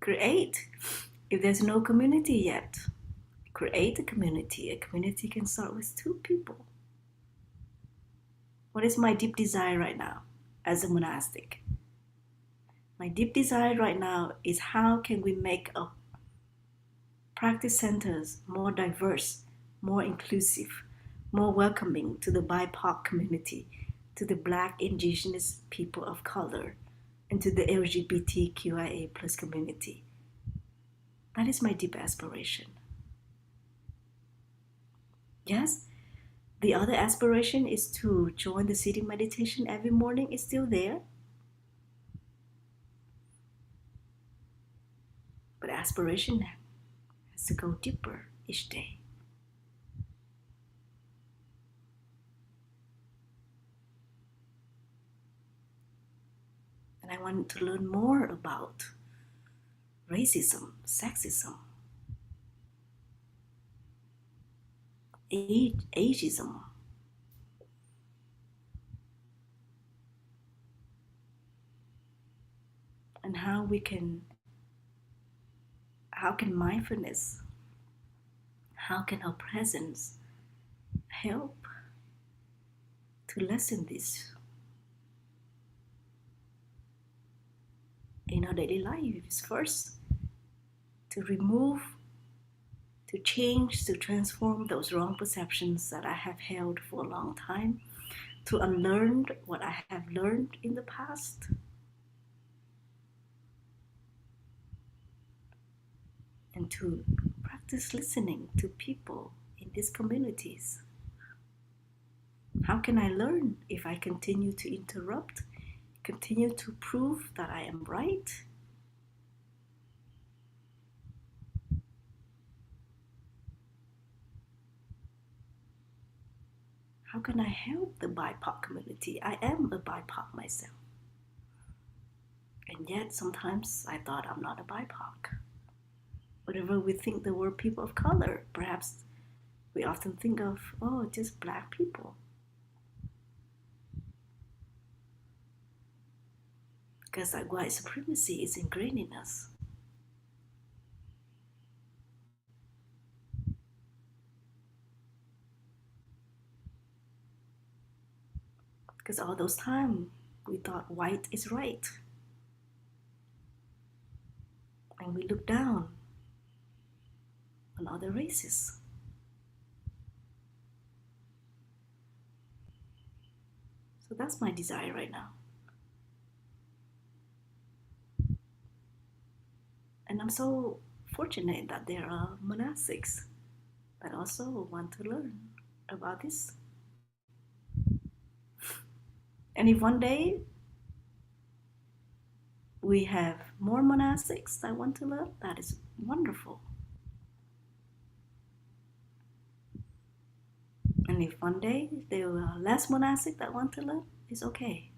Create. If there's no community yet, create a community. A community can start with 2 people. What is my deep desire right now as a monastic? My deep desire right now is, how can we make our practice centers more diverse, more inclusive, more welcoming to the BIPOC community, to the Black, Indigenous people of color, and to the LGBTQIA plus community. That is my deep aspiration. Yes, the other aspiration is to join the sitting meditation every morning. It's still there. But aspiration has to go deeper each day. And I want to learn more about racism, sexism, ageism, and how can mindfulness, how can our presence help to lessen this in our daily lives. First, to remove, to change, to transform those wrong perceptions that I have held for a long time, to unlearn what I have learned in the past, and to practice listening to people in these communities. How can I learn if I continue to interrupt, continue to prove that I am right? How can I help the BIPOC community? I am a BIPOC myself. And yet sometimes I thought I'm not a BIPOC. Whenever we think the word people of color, perhaps we often think of, oh, just Black people. Because that white supremacy is ingrained in us. Because all those times we thought white is right. And we look down on other races. that's my desire right now. And I'm so fortunate that there are monastics that also want to learn about this. And if one day we have more monastics that want to learn, that is wonderful. And if one day there are less monastics that want to learn, it's okay.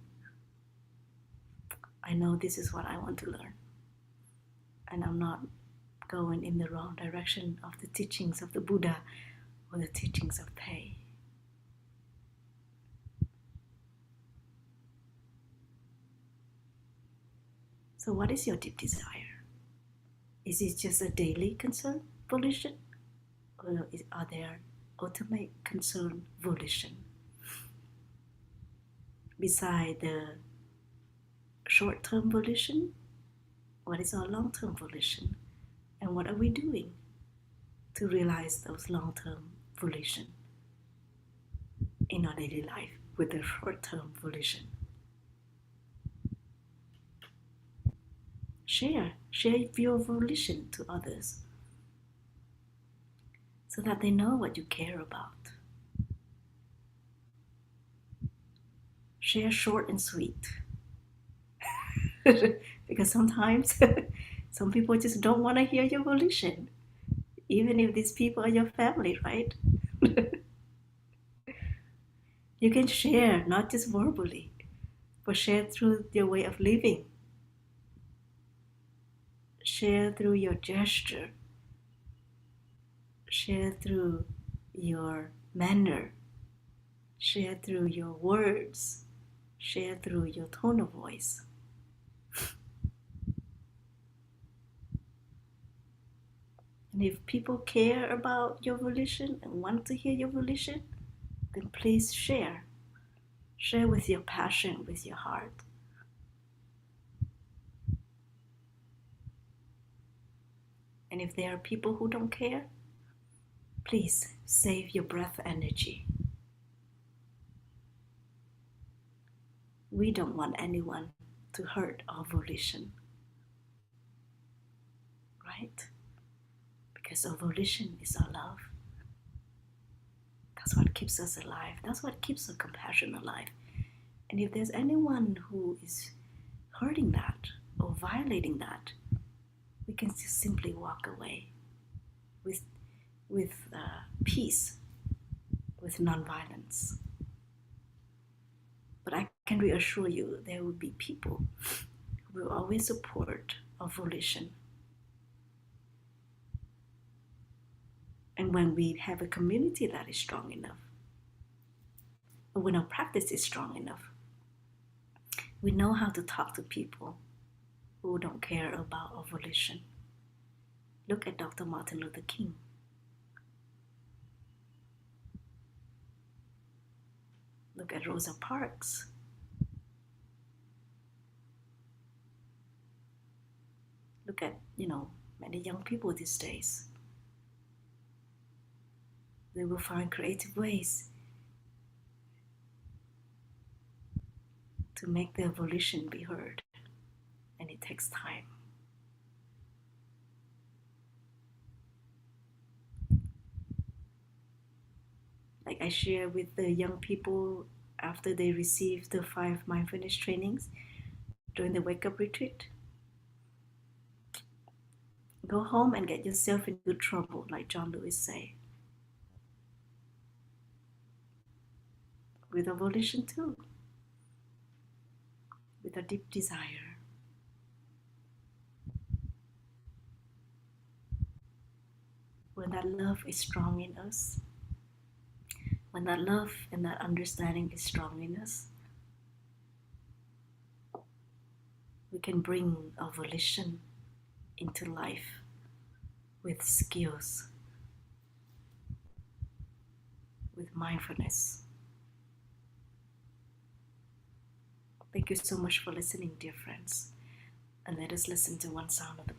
I know this is what I want to learn. And I'm not going in the wrong direction of the teachings of the Buddha or the teachings of Thay. So what is your deep desire? Is it just a daily concern, volition? Or are there ultimate concern, volition? Beside the short-term volition, what is our long-term volition? And what are we doing to realize those long-term volition in our daily life with the short-term volition? Share your volition to others so that they know what you care about. Share short and sweet. Because sometimes some people just don't want to hear your volition, even if these people are your family, right? You can share, not just verbally, but share through your way of living. Share through your gesture. Share through your manner. Share through your words. Share through your tone of voice. And if people care about your volition and want to hear your volition, then please share. Share with your passion, with your heart. And if there are people who don't care, please save your breath energy. We don't want anyone to hurt our volition, right? Because our volition is our love. That's what keeps us alive. That's what keeps our compassion alive. And if there's anyone who is hurting that or violating that, we can just simply walk away with peace, with non-violence. But I can reassure you, there will be people who will always support our volition. And when we have a community that is strong enough, or when our practice is strong enough, we know how to talk to people who don't care about our volition. Look at Dr. Martin Luther King. Look at Rosa Parks. Look at, many young people these days. They will find creative ways to make their volition be heard. And it takes time. Like I share with the young people after they receive the 5 mindfulness trainings during the wake up retreat. Go home and get yourself into trouble, like John Lewis say. With a volition too. With a deep desire. When that love is strong in us, when that love and that understanding is strong in us, we can bring our volition into life with skills, with mindfulness. Thank you so much for listening, dear friends. And let us listen to one sound of the